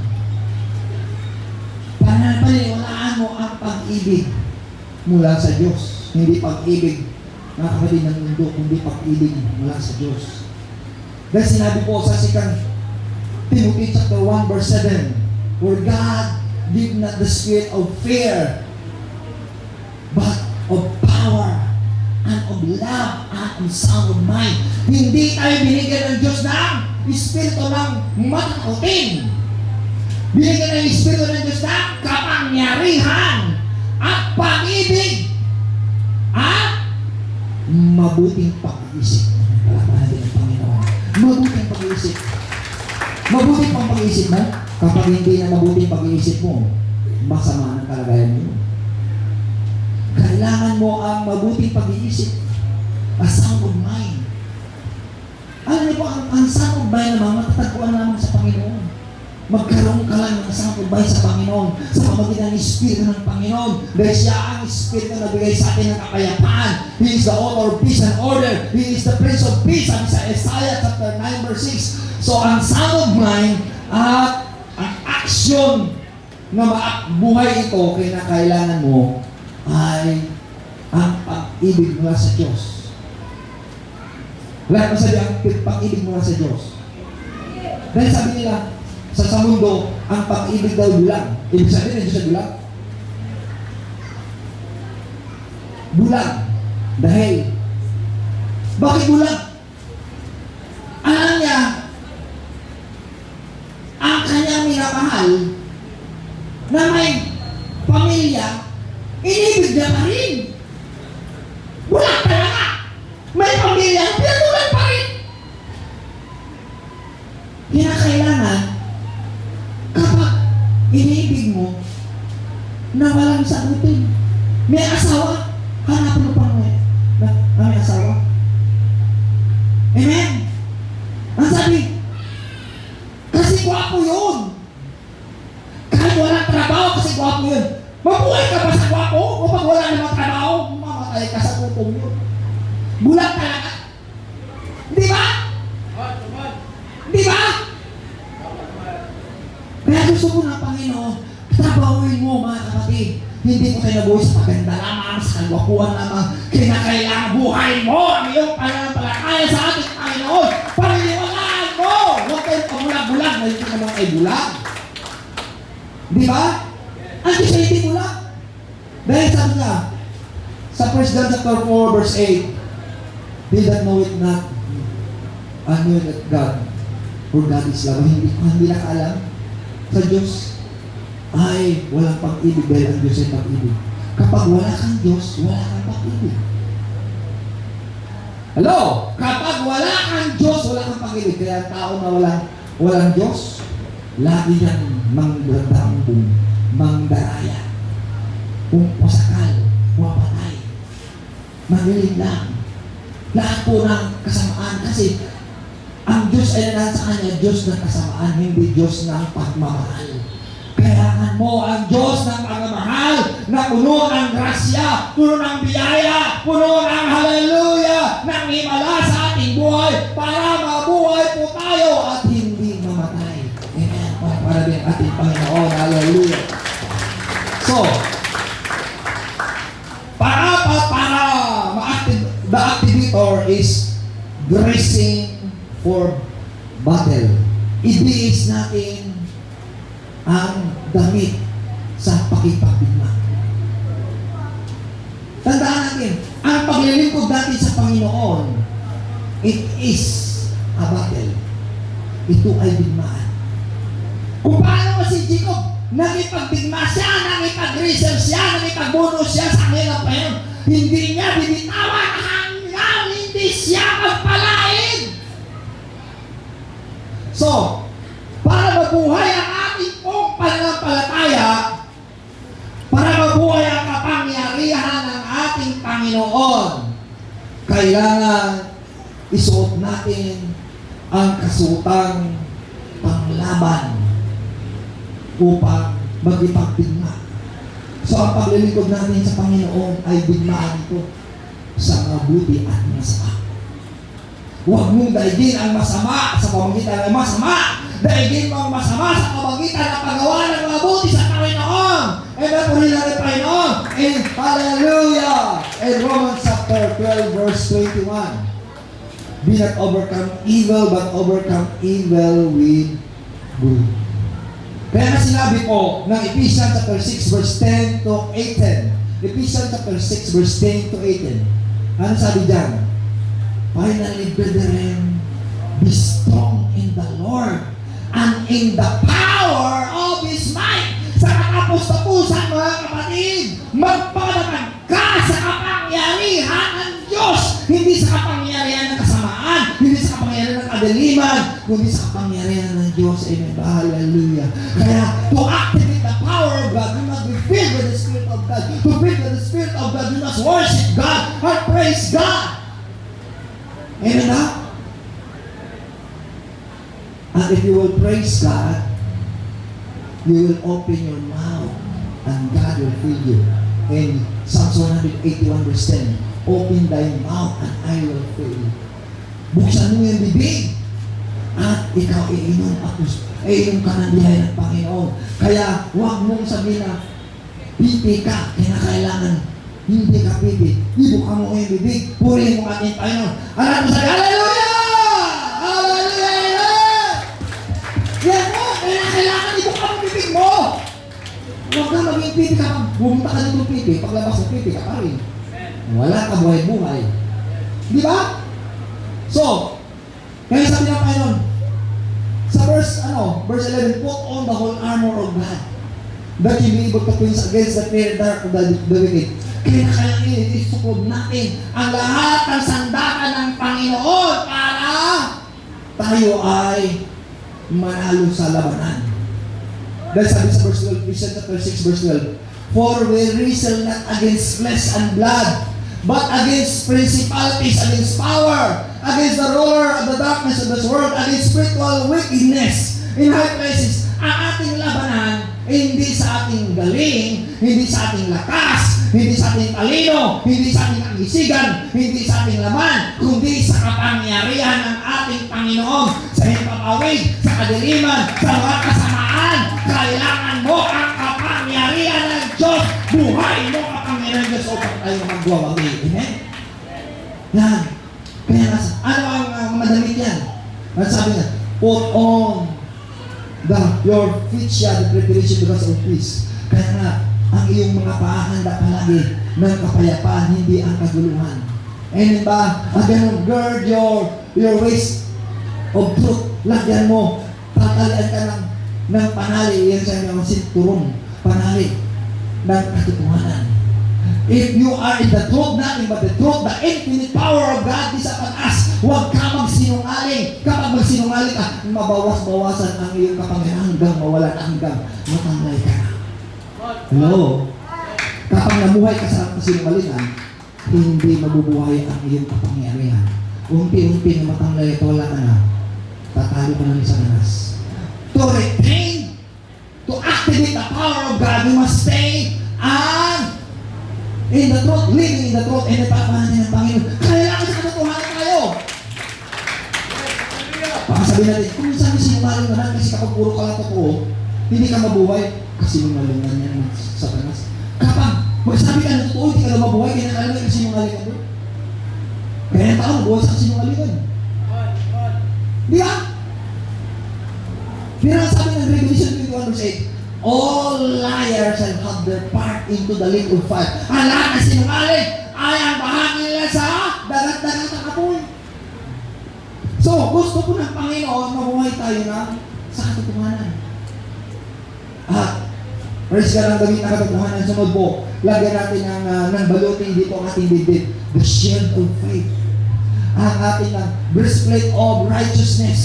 Pananampalaan mo ang pag-ibig mula sa Diyos. Hindi pag-ibig na kapatid ng mundo, kundi pag-ibig mula sa Diyos. Dahil sinabi po sa 2 Timothy chapter 1 verse 7, where God give not the spirit of fear, but of power and of love and of sound of mind. Hindi tayo binigyan ng Diyos ng espiritu ng matakutin. Binigyan ng espiritu ng Diyos ng kapangyarihan at pag-ibig at mabuting pag-iisip. Palapalan din ang Panginoon. Mabuting pag-iisip. Mabuting pang pag-iisip mo, kapag hindi na mabuting pag-iisip mo, masama ang kalagayan mo. Kailangan mo ang mabuting pag-iisip. A sound of mind. Alam niyo po, ang sound of mind naman, matatagpuan naman sa Panginoon. Magkaroon ka lang ng sound of mind sa Panginoon, sa pamagitan ng Espiritu ng Panginoon. Dahil siya ang Espiritu na nabigay sa atin ng kapayapaan. He is the author of peace and order. He is the Prince of Peace. Sabi sa Isaiah chapter 9 verse 6. So, ang sound of mind at ang action na buhay ito, kailangan mo ay ang pag-ibig mula sa Diyos. Lahat masabi ang pag-ibig mula sa Diyos. Dahil sabi nila, sa mundo, ang pag-ibig daw bulag. Ibig sabihin, hindi siya bulag. Bulag. Dahil, bakit bulag? Alam niya, ang kanyang minamahal na may pamilya, inibig niya pa rin. Bulag talaga. May pamilya, pinatulan pa rin. Kinakailangan, kapag iniibig mo, na walang sagutin. May asawa, hanapin mo pa na may asawa. Amen? Ang sabi, kasi gwapo yun. Kahit walang trabaho, kasi gwapo yun. Mabuhay ka ba sa gwapo? O pag wala namang trabaho, mamatay ka sa gutom yun. Bulag talaga. Di ba? Di ba? Kaya gusto ko na, Panginoon, trabahuin mo, mga kapatid. Hindi ko kayo nabuhay sa paganda lamang, sa kalwakuan lamang. Kinakailangan buhay mo ang iyong pananampalataya sa ating Panginoon. Paniniwalaan mo! Huwag kayong pamulag-bulag na ito naman ay bulag. Di ba? Ang siya hindi bulag. Dahil sabi niya, sa 1 John chapter 4 verse 8, they that know it not, know that God, for God is love. Hindi nakaalam sa Diyos ay walang pag-ibig dahil ang Diyos ay pag-ibig. Kapag wala kang Diyos, wala kang pag-ibig. Hello? Kapag wala kang Diyos, wala kang pag-ibig. Kaya ang tao na walang Diyos, lagi niyang mangdadambong, mangdaraya, pasakal, mapatay, magiling lang. Lahat po ng kasamaan kasi ang Diyos ay nasa kanya, Diyos ng kasamaan, hindi Diyos ng pagmamahal. Kailangan mo ang Diyos ng pagmamahal na puno ng grasya, puno ng biyaya, puno ng hallelujah, ng himala sa ating buhay para mabuhay po tayo at hindi mamatay. Amen. Para din ating Panginoon. Hallelujah. So, the activator is dressing for battle. Ibihis natin ang damit sa pakipagdigma. natin, ang paglilingkod natin sa Panginoon, it is a battle. Ito ay digmaan. Kung paano si Jacob, nakipagdigma siya, nakipag-reserve siya, nakipagbuno siya sa kanilang Panginoon, hindi niya binitawan hanggang hindi siya magpalain. So, para mabuhay ang ating pong pananampalataya, para mabuhay ang kapangyarihan ng ating Panginoon, kailangan isuot natin ang kasuotang panglaban upang magipagdigma. So, ang paglilingkod natin sa Panginoon ay digmaan ito sa mabuti at masama. Huwag mong daigin ang masama sa pamagitan ng masama. Daigin mo ang masama sa pamagitan ng paggawa ng mabuti sa Panginoon. Amen. Puri natin Panginoon. And hallelujah. In Romans chapter 12 verse 21. Be not overcome evil, but overcome evil with good. Kaya na sinabi po ng Ephesians chapter 6 verse 10 to 18. Ephesians chapter 6 verse 10 to 18. Ano sabi dyan? Finally, brethren, be strong in the Lord and in the power of His might. Sa katapos-tapusan, mga kapatid, magpatatag ka sa kapangyarihan ng Diyos. Hindi sa kapangyarihan ng kasamaan, hindi sa kapangyarihan ng kadiliman, kundi sa kapangyarihan ng Diyos. Amen. Hallelujah. Kaya, to activate the power of God, we must be filled with the Spirit of God. To fill with the Spirit of God, we must worship God and praise God. Amen na? And if you will praise God, you will open your mouth and God will fill you. In Psalms 181 verse 10, open thy mouth and I will fill you. Buksan mo yung bibig at ikaw iinom at iinom ka ng biyaya ng Panginoon. Kaya huwag mong sabihin na pipi ka, kinakailangan hindi ka pipi. Ibuka mo yung bibig, purihin mo ating Panginoon. Alam mo sabi, hallelujah! Hallelujah! Yan mo, kailangan ibuka mo yung bibig mo. Huwag ka maging pipi ka. Bumunta ka dito pipi, paglabas ng pipi ka pa rin. Wala ka buhay-buhay. Di ba? So, kaya sabi ng Panginoon, sa verse 11, put on the whole armor of God, that you be able to quench against the fear dark of the wicked. Kaya isukob natin ang lahat ng sandakan ng Panginoon para tayo ay manalo sa labanan. Dahil sabi sa verse 12, Ephesians chapter 6 verse 12, for we wrestle not against flesh and blood, but against principalities, against power, against the ruler of the darkness of this world, against spiritual wickedness in high places. Ang ating labanan, hindi sa ating galing, hindi sa ating lakas, hindi sa ating talino, hindi sa ating kaisigan, hindi sa ating laman, kundi sa kapangyarihan ng ating Panginoon, sa himpapawid, sa kadiliman, sa mga kasamaan. Kailangan mo ang kapangyarihan ng Diyos. Buhay mo ang kapangyarihan ng Diyos upang tayo magwawagi. Amen? Yan. Kaya ano ang madamit yan? At sabi niya, put on your feet siya, the preparation because of peace. Kaya nga, ang iyong mga paa handa palagi ng kapayapaan, hindi ang kaguluhan. Amen ba? At ganun, gird your waist of truth. Lagyan mo, tatalian ka ng panali. Yan sa mga sinturong panali ng katotohanan. If you are in the truth, nothing but the truth, the infinite power of God is upon us. Huwag ka magsinungaling. Kapag magsinungaling ka, mabawas-bawasan ang iyong kapangyarihan hanggang mawalan hanggang matanglay ka na. Hello? Kapag namuhay ka sa kasinungalingan, hindi mabubuhay ang iyong kapangyarihan. Unti-unti na matanglay at wala ka na, tatalo ka ng isang anas. To retain, to activate the power of God, you must stay and in the truth, living in the truth, and napapanahin ng Panginoon. Kailangan sa katotohanan tayo. Baka sabihin natin, kung minsan sinungaling na lang kasi kapag puro ka lang totoo, hindi ka mabuhay. Kasi sinungalingan yan ng Satanas. Kapag magsabi ka ng totoo, hindi ka na mabuhay, kinakailangan kasi sinungalingan doon. Kaya yung tao, mabuhay sa sinungalingan. Di ba? Pero sabi ng Revelation 21 verse 8, all liars shall have their part into the lake of fire. Ang lahat na sinungaling ay ang bahagi nila sa dagat-dagat ng apoy. So, gusto po ng Panginoon, mabuhay tayo na sa katotohanan. At, praise ka ng damit na katotohanan. Sunod po, lagyan natin ng balutin dito ang ating dibdib. The shield of faith. Ang ating breastplate of righteousness.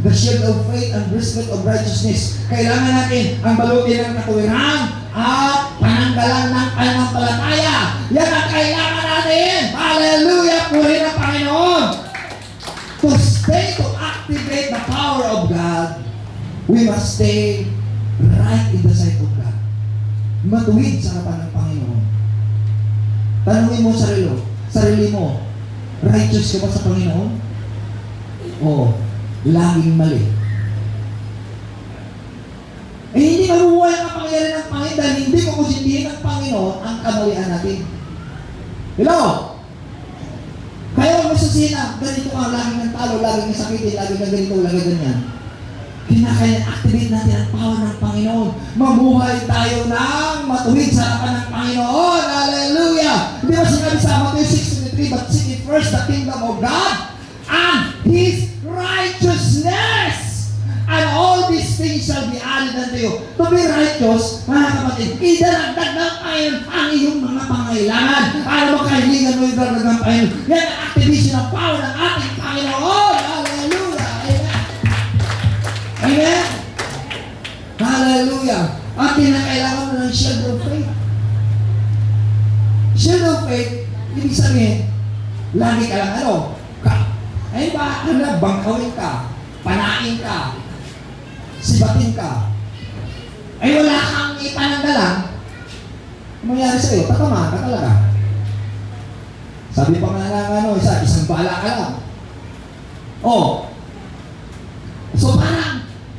The shield of faith and breastplate of righteousness. Kailangan natin ang balutin ng katuwiran at pananggalan ng pananampalataya. Yan ang kailangan natin. Hallelujah! Puri ng Panginoon. To stay, to activate the power of God, we must stay right in the sight of God. Matuwid sa harapan ng Panginoon. Tanungin mo sarili mo, righteous ka ba sa Panginoon? O laging mali? Hindi mabubuhay ang kapangyarihan ng Panginoon dahil hindi ko kusindihin ng Panginoon ang kamalian natin. Hello? Kaya huwag masusihin na ganito ka, laging ng talo, laging ng sakitin, laging ng ganito, laging ganyan. Kinakaya activate natin ang power ng Panginoon. Mabuhay tayo ng matuwid sa harapan ng Panginoon. Hallelujah! Hindi ba sinabi sa Matthew 6:23, but seek ye first the kingdom of God and His righteousness. And all these things shall be added unto you. To be righteous, mga kapatid, idalagdag ng Panginoon ang iyong mga pangailangan. Ano ba kahilingan mo idalagdag ng Panginoon? Yan ang activation ng power ng ating Panginoon. Hallelujah! Amen! Amen? Hallelujah! At kinakailangan mo ng shield of faith. Shield of faith, ibig sabihin, lagi ka lang ay ba, bangkawin ka, panain ka, sibatin ka, ay wala kang ipananggalang, mangyari sa'yo, tatamaan ka talaga. Sabi pa nga ng isang bala ka lang. Oh. So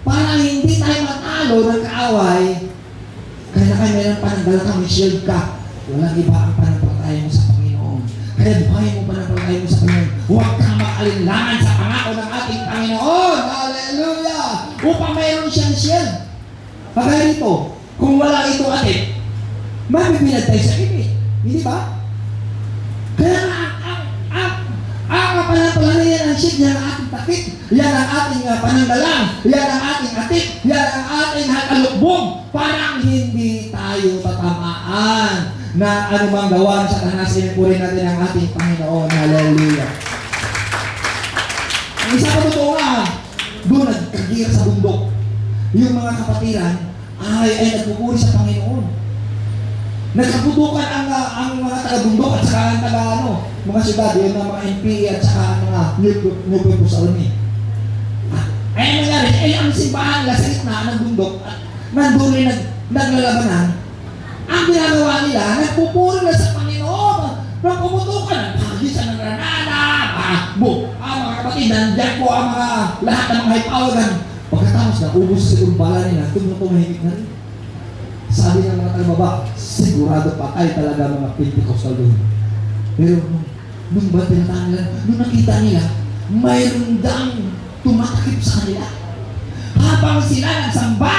parang hindi tayo matalo ng kaaway, kaya meron pananggalang ka, may shield ka. Walang iba ang pananampalataya mo sa Panginoon. Kaya buhay mo pananampalataya mo sa Panginoon. Huwag kang makalinlangan sa pangako ng ating Panginoon. Hallelujah! Upang mayroon siyang shield. Kaya dito, kung wala ito atin, mabibilad tayo sa ibig. Hindi ba? Kaya ang pananampalataya ng shield, yan ang ating takip. Yan ang ating pananggalang. Yan ang ating atik. Yan ang ating hakalukbong. Parang hindi tayo tatamaan na anumang gawa sa tanas. Inupurin natin ang ating Panginoon. Hallelujah. Ang isa pa totoo nga, doon nagkagira sa bundok. Yung mga kapatiran ay nagpupuri sa Panginoon. Nagkaputukan ang mga taga-bundok at saka ang mga syudad, yung mga NPA at saka mga New Purpose Army. Ay nangyari, ang simbahan nila sa gitna ng bundok at nandun rin naglalabanan. Ang ginagawa nila, nagpupuri na sa Panginoon. Nagpumutukan ng pagisa ng granada, ang mga kapatid, nandiyan po ang mga lahat ng mga high-power. Pagkatapos na ubus sa bala nila, tumahimik na rin. Sabi ng mga tagbaba, sigurado pa tayo talaga mga Pentecostal doon. Pero nung batintaan nila, nung nakita nila, mayroon dang tumatakip sa kanila. Habang sila nagsamba,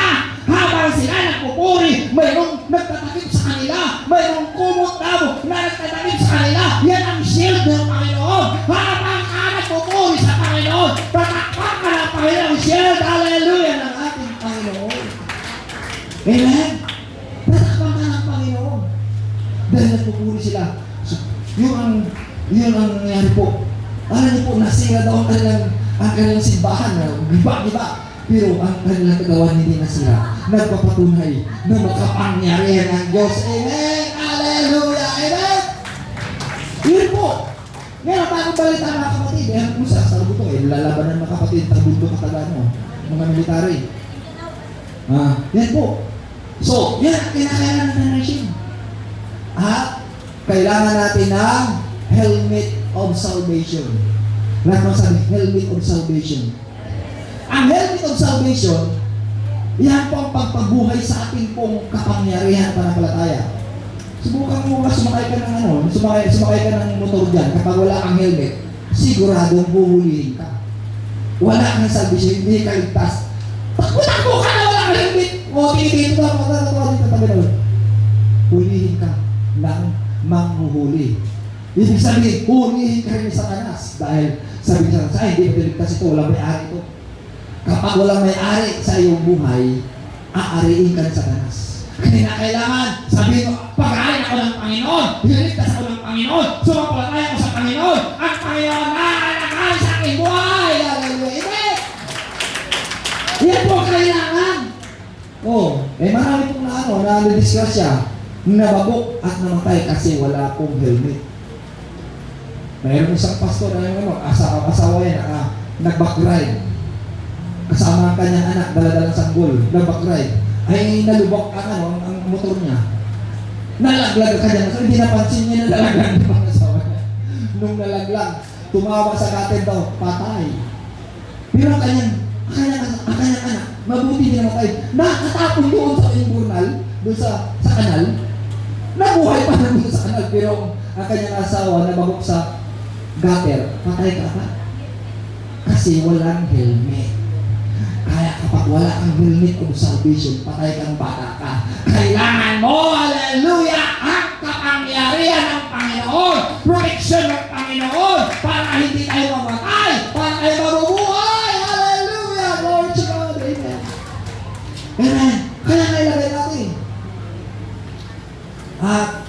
habang sila nagpupuri, mayroong nagtatakip sa kanila, mayroong kumot tabo na nagtatakip sa kanila. Yan ang shield ng Panginoon. Habang ka nagpupuri sa Panginoon, tatakpak ka ng Panginoon shield. Hallelujah ng ating Panginoon. Amen? Tatakpak ka ng Panginoon. Dahil nagpupuri sila. So, yun ang nangyari po. Alam niyo po, nasira daw ang kanilang simbahan. Diba? Pero ang kanilang kagawan hindi nasira. Nagpapatunay na makapangyarihan ng Diyos. Amen! Hallelujah! Amen! Yun po. Ngayon, bagong balita mga kapatid. Yan po sa buto. Lalabanan mga kapatid. Tabundo katagano. Mga military. Yan po. So, yan ang kinakailangan natin ng shield. At kailangan natin ng helmet of salvation. Lahat mo sabi, helmet of salvation. Ang helmet of salvation, yan po ang pagpabuhay sa ating pong kapangyarihan panampalataya. Subukan mo sumakay ka ng sumakay ka ng motor dyan. Kapag wala kang helmet, siguradong buhulihin ka. Wala kang salvation, hindi ka ligtas. Takbo ka na wala kang helmet. O, tinitito ka, hulihin ka ng manghuhuli. Ibig sabihin, hulihin ka rin ni Satanas. Dahil sabi niya sa hindi pa niligtas ito, walang may-ari ito. Kapag walang may-ari sa iyong buhay, aariin ka ni Satanas. Kaya kailangan sabihin mo, pag-aarin ako ng Panginoon, niligtas ako ng Panginoon, sumampalataya ako sa Panginoon, ang Panginoon na alakay sa aking buhay. Hallelujah. Amen! Yan po ang kailangan. Marami pong na-disgrasya, nababok at namatay kasi wala pong helmet. Mayroon isang pastor na asawa yan, nag-backride. Kasama ang kanyang anak, daladalang sanggol, nag-backride. Ay nalubok ang motor niya. Nalaglag ka dyan. So, hindi napansin niya na nalaglag ng mga asawa niya. Nung nalaglag, tumawa sa katin daw, patay. Pero ang kanyang anak, mabuti niya namatay. Nakatapon doon sa imburnal, doon sa kanal. Nabuhay pa na doon sa kanal. Pero ang kanyang asawa nababok sa gutter, patay ka pa. Kasi walang helmet. Kaya kapag wala kang helmet of salvation, patay kang bata ka. Kailangan mo, hallelujah, ang kapangyarihan ng Panginoon, protection ng Panginoon, para hindi tayo mamatay, para tayo mabubuhay. Hallelujah, Lord to God. Amen. Amen. Kaya nailagay natin. At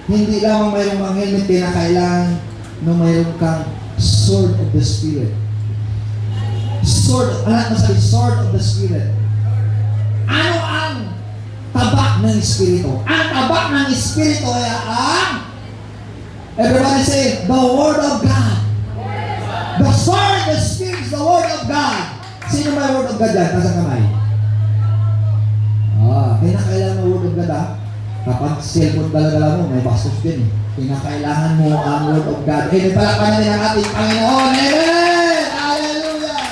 hindi lamang mayroong mga helmet, kailangan na mayroong kang sword of the Spirit. Sword of the Spirit. Ano ang tabak ng Espiritu? Ang tabak ng Espiritu ay ang, everybody say, the Word of God. The sword of the Spirit is the Word of God. Sino may Word of God dyan? Nasa kamay. Kailangan mo Word of God Kapag cellphone dala-dala mo, may bastos din. Kailangan mo ang Word of God. Palakpakan natin ang ating Panginoon. Amen! Hallelujah!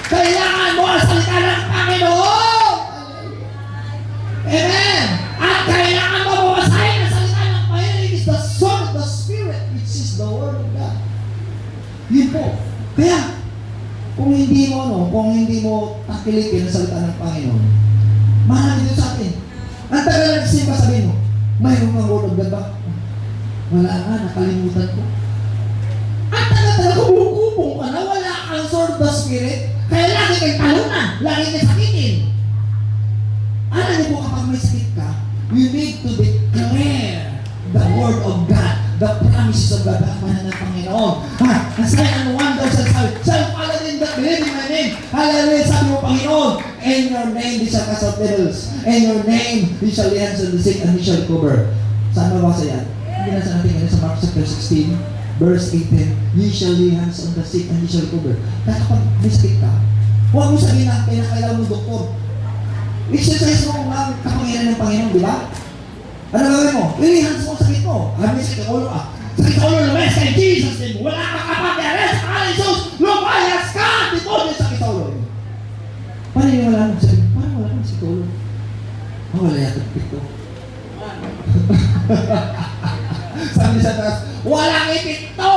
Kailangan mo ang salita ng Panginoon! Amen! At kailangan mo babasahin ang salita ng Panginoon. It is the sword of the Spirit, which is the Word of God. Yun po. Kaya, kung hindi mo takilikin ang salita ng Panginoon, marami dito sa atin. Ang tagal na nagsimba, sabihin mo, mayroon kang Word of God ba? Wala nga, nakalimutan ko. Ang tagal kumukubong ka na, wala kang sword of the Spirit, kaya lagi kang talunan, lagi kang sakitin. Alam niyo po, kapag may sakit ka, you need to declare the Word of God, the promises of God, ang pangalan ng Panginoon. Nasaya ang 1,000 sabi, shall follow them that believe in my name. Hallelujah, sabi mo, Panginoon, in your name, they shall cast out devils. In your name, they shall lay hands on the sick and they shall recover. Saan mabasa yan? Hindi nasa natin sa Mark chapter 16, verse 18, ye shall lay hands on the sick and ye shall recover. Kaya kapag may sakit ka, huwag mo sabihin na kailangan mo doktor. Exercise mo ang kapangyarihan ng Panginoon, di ba? Ano gawin mo? Lay hands mo ang sakit mo. May sakit ang ulo sakit ang ulo, lumayas ka in Jesus name. Wala kang kapangyarihan sa pangalan ni Jesus. Lumayas ka! Dito yung sakit sa ulo. Paano yung wala mo? Paano wala mo sakit sa ulo? Wala yata ito. Sabi sa taas, walang ipit to!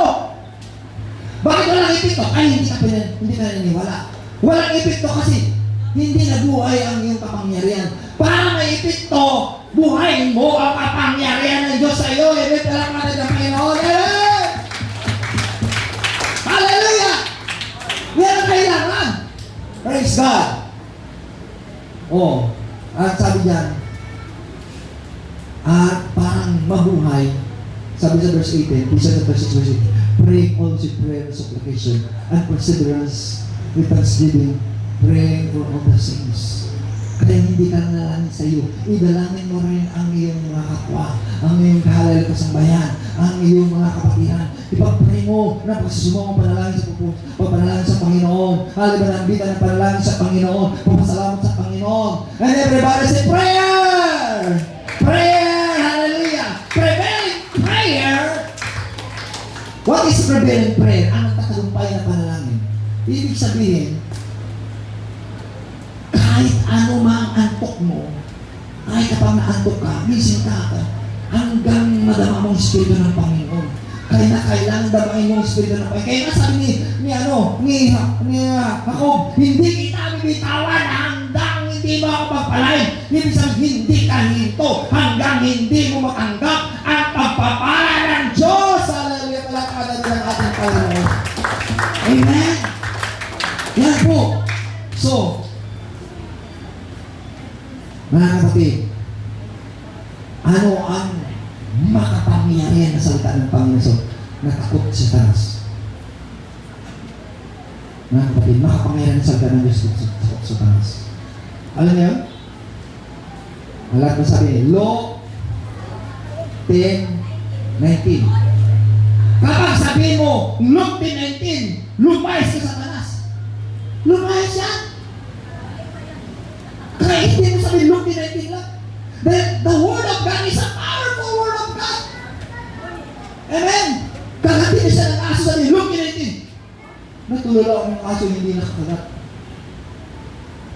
Bakit walang ipit to? Ay, hindi ka naniniwala. Walang ipit to kasi hindi nabuhay ang iyong kapangyarihan. Para may ipit to, buhayin mo ang kapangyarihan ng Diyos sa iyo. Ibig talang natin ng Panginoon. Amen! Hallelujah! Yan ang kailangan. Praise God! At sabi diyan, at parang mabuhay, sabi sa verse 18, isa sa verse 6, praying always with prayer and supplication and perseverance with thanksgiving, praying for all the saints. Kaya hindi ka nalangin sa iyo, idalangin mo rin ang iyong mga kapwa, ang iyong kahalal kasambayan, ang iyong mga kapatiran. Ipag-pray mo na pagsusumong ang panalangin sa Panginoon. Halibanambita ng panalangin sa Panginoon, pagpasalamat sa Panginoon. And everybody say prayer! Prayer! Hallelujah! Prevailing prayer! What is prevailing prayer? Ang nagtatagumpay na panalangin. Ibig sabihin, kahit ano mang antok mo, kahit kapag naantok ka, gising ka, hanggang madama mong Espiritu ng Panginoon. Kaya na kailangan damain mong Espiritu ng Panginoon. Kaya nga sabi ni Jacob, hindi kita bibitawan hanggang hindi mo ako pagpalain. Ibig sabihin, hindi ka hinto hanggang hindi mo matanggap ang pagpapala ng Diyos. Mga kapatid, ano ang makapangyarihan na salita ng Panginoon na takot sa taas? Mga kapatid, makapangyarihan na salita ng Diyos na takot sa taas. Alam niyo yun? Alam mo sabi, Law 10:19. Kapag sabihin mo, Luke 10:19, lumayas ka sa taas. Lumayas yan. Kaya hindi mo sabihin Luke 10:19 lang. The Word of God is a powerful Word of God. Amen. Kagati na siya ng aso sabihin, Luke 10:19. Natulala ang aso hindi nakakagat.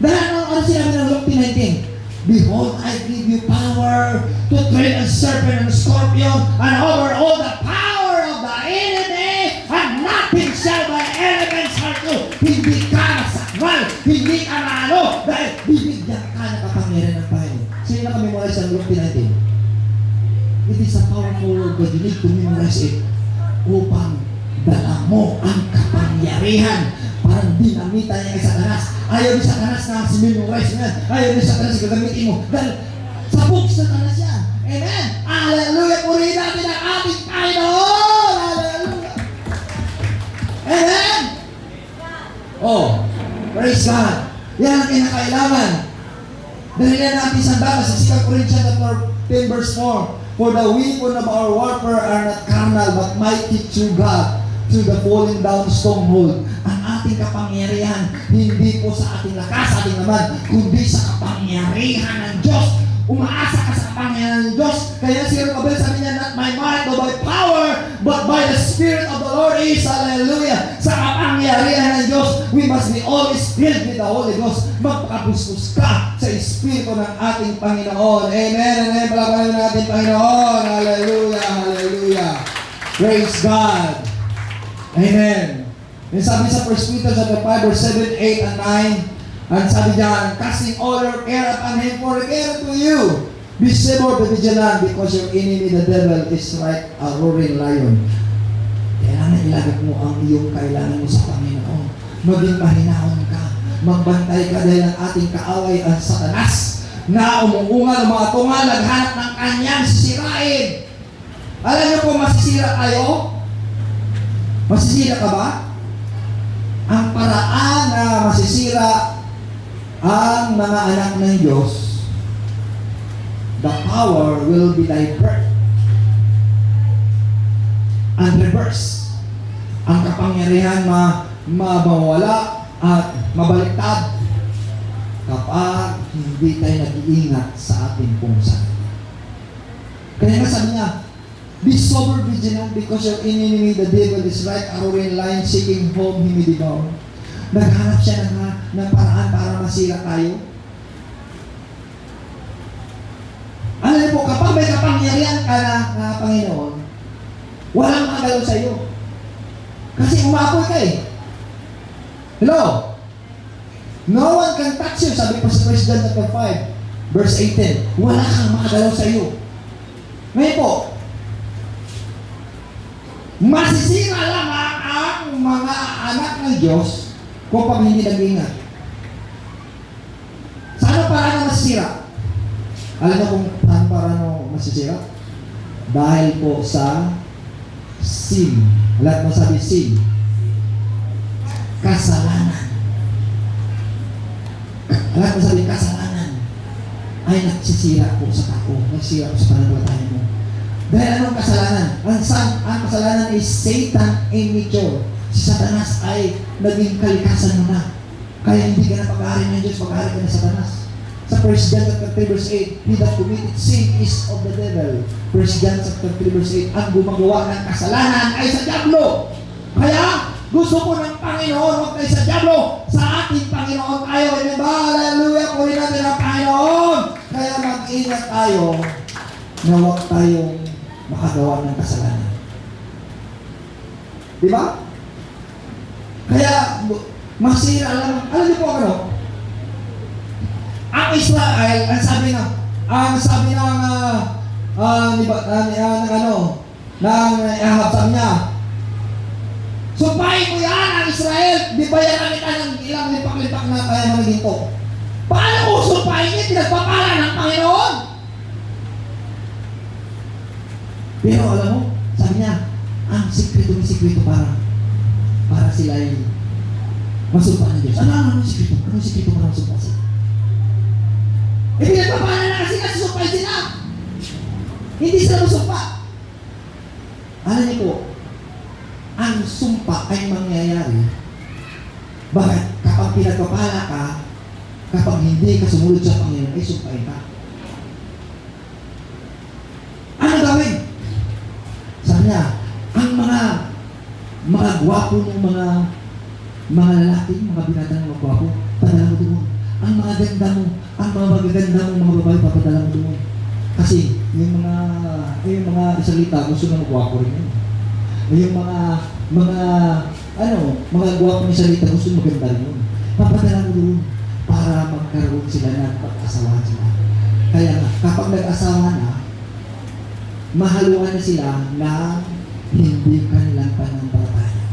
Dahil ano sinabi ng Luke 10:19? Behold, I give you power to tread a serpent and scorpion and over all the power of the enemy, and nothing shall by elements hurt you. Hindi ka masakmal, hindi ka maano, dahil bibigyan ka ng kapangyarihan ng Panginoon. Sino nakamemorize ang Luke 10:19? It is a powerful word, but you need to memorize it upang dala mo ang kapangyarihan. Parang dinamitan niya kay Satanas. Ayaw ni Satanas na memorize mo yan. Ayaw ni Satanas gagamitin mo. Dahil sabog Satanas yan. Amen. Hallelujah. Purihin natin ang ating Panginoon. Hallelujah. Amen. Oh, praise God. Yan ang kinakailangan. Dahil yan natin sandala sa 2 Corinthians 10 verse 4. For the weapon of our warfare are not carnal, but mighty through God, through the falling down stronghold. Ang ating kapangyarihan, hindi po sa ating lakas, ating naman, kundi sa kapangyarihan ng Diyos. Umaasa ka sa kapangyarihan ng Diyos. Kaya si Robel sabi niya, not by might, not by power, but by the Spirit of the Lord is, hallelujah. Sa kapangyarihan ng Diyos, we must be always filled with the Holy Ghost. Magpakapustos ka sa Espiritu ng ating Panginoon. Amen. Amen. Palapalan ng ating Panginoon. Hallelujah. Hallelujah. Praise God. Amen. And sabi sa 1 Peter 5 verse 7, 8, and 9, and sabi diyan, casting all your care upon Him, for He care to you. Be sober, be vigilant, because your enemy, the devil, is like a roaring lion. Kailangan ilagay mo ang iyong kailangan mo sa Panginoon. Maging mahinahon ka. Magbantay ka dahil ang ating kaaway ang Satanas na umuungal, umatungal, naghanap ng kanyang sisirain. Alam niyo kung masisira kayo? Masisira ka ba? Ang paraan na masisira ang mga anak ng Diyos, the power will be divert and reverse. Ang kapangyarihan mawala at mabaliktad kapag hindi tayo nag-iingat sa ating pong sarili. Kaya nga sabi niya, be sober, vigilant, because your enemy, the devil, is like a roaring lion seeking whom he may devour. Naghanap siya ng paraan para masira tayo. Alam po, kapag may kapangyarihan ka na Panginoon, walang makagalaw sa iyo. Kasi umapoy ka eh. Hello? No one can touch you, sabi pa sa 1 John 5, verse 18. Wala kang makagalaw sa iyo. Ngayon po, masisira lamang ang mga anak ng Diyos kung pag hindi nag-ingat. Saan parang masisira? Alam mo kung saan parang masisira? Dahil po sa sin. Alam mo sabi sin. Kasalanan. Alam mo sabi kasalanan ay nagsisira po sa tako. Nagsisira po sa pananampalataya mo. Dahil anong kasalanan? Ang kasalanan is Satan in nature. Si Satanas ay naging kalikasan mo na. Kaya hindi ka na pag-aari ng Diyos, pag-aari ka na Satanas. Sa 1 John 3 verse 8, he that committed sin is of the devil. 1 John 3 verse 8, ang gumagawa ng kasalanan ay sa diablo. Kaya, gusto po ng Panginoon, huwag tayo sa diablo. Sa ating Panginoon tayo. Diba? Hallelujah! Puri natin ang Panginoon. Kaya mag-ingat tayo na huwag tayong makagawa ng kasalanan. Diba? Kaya, masira lang. Alam niyo po ano? Ang Israel, ang sabi ng Ahab, sabi niya, sumpahin mo yan ang Israel, di ba yan kita ng ilang lipak-lipak na kaya maniginto? Paano kung sumpahin niya, pinagpapala ng Panginoon? Pero alam mo, sabi niya, ang sikreto para sila ay masumpa ng Diyos. Ano sikreto? Anong sikreto para masumpa sila? Eh, pinagpapala na kasi sumpahin sila. Hindi sila masumpa. Alam niyo po, ang sumpa ay mangyayari. Bakit? Kapag pinagpapala ka, kapag hindi ka sumunod sa Panginoon, ay sumpahin ka. Ano gawin? Sabi niya, ang mga gwapo ng mga lalaki, mga binata ng mga gwapo, padala mo doon. Ang mga ganda mo, ang mga magaganda mo, mga babae, papadala mo doon. Kasi yung mga Israelita gusto na magwapo rin yun. Yung mga gwapo ng Israelita gusto maganda rin yun. Papadala mo doon para magkaroon sila ng pag-asawahan sila. Kaya nga, kapag nag-asawa na, mahaluan na sila na hindi kanilang pananampalataya.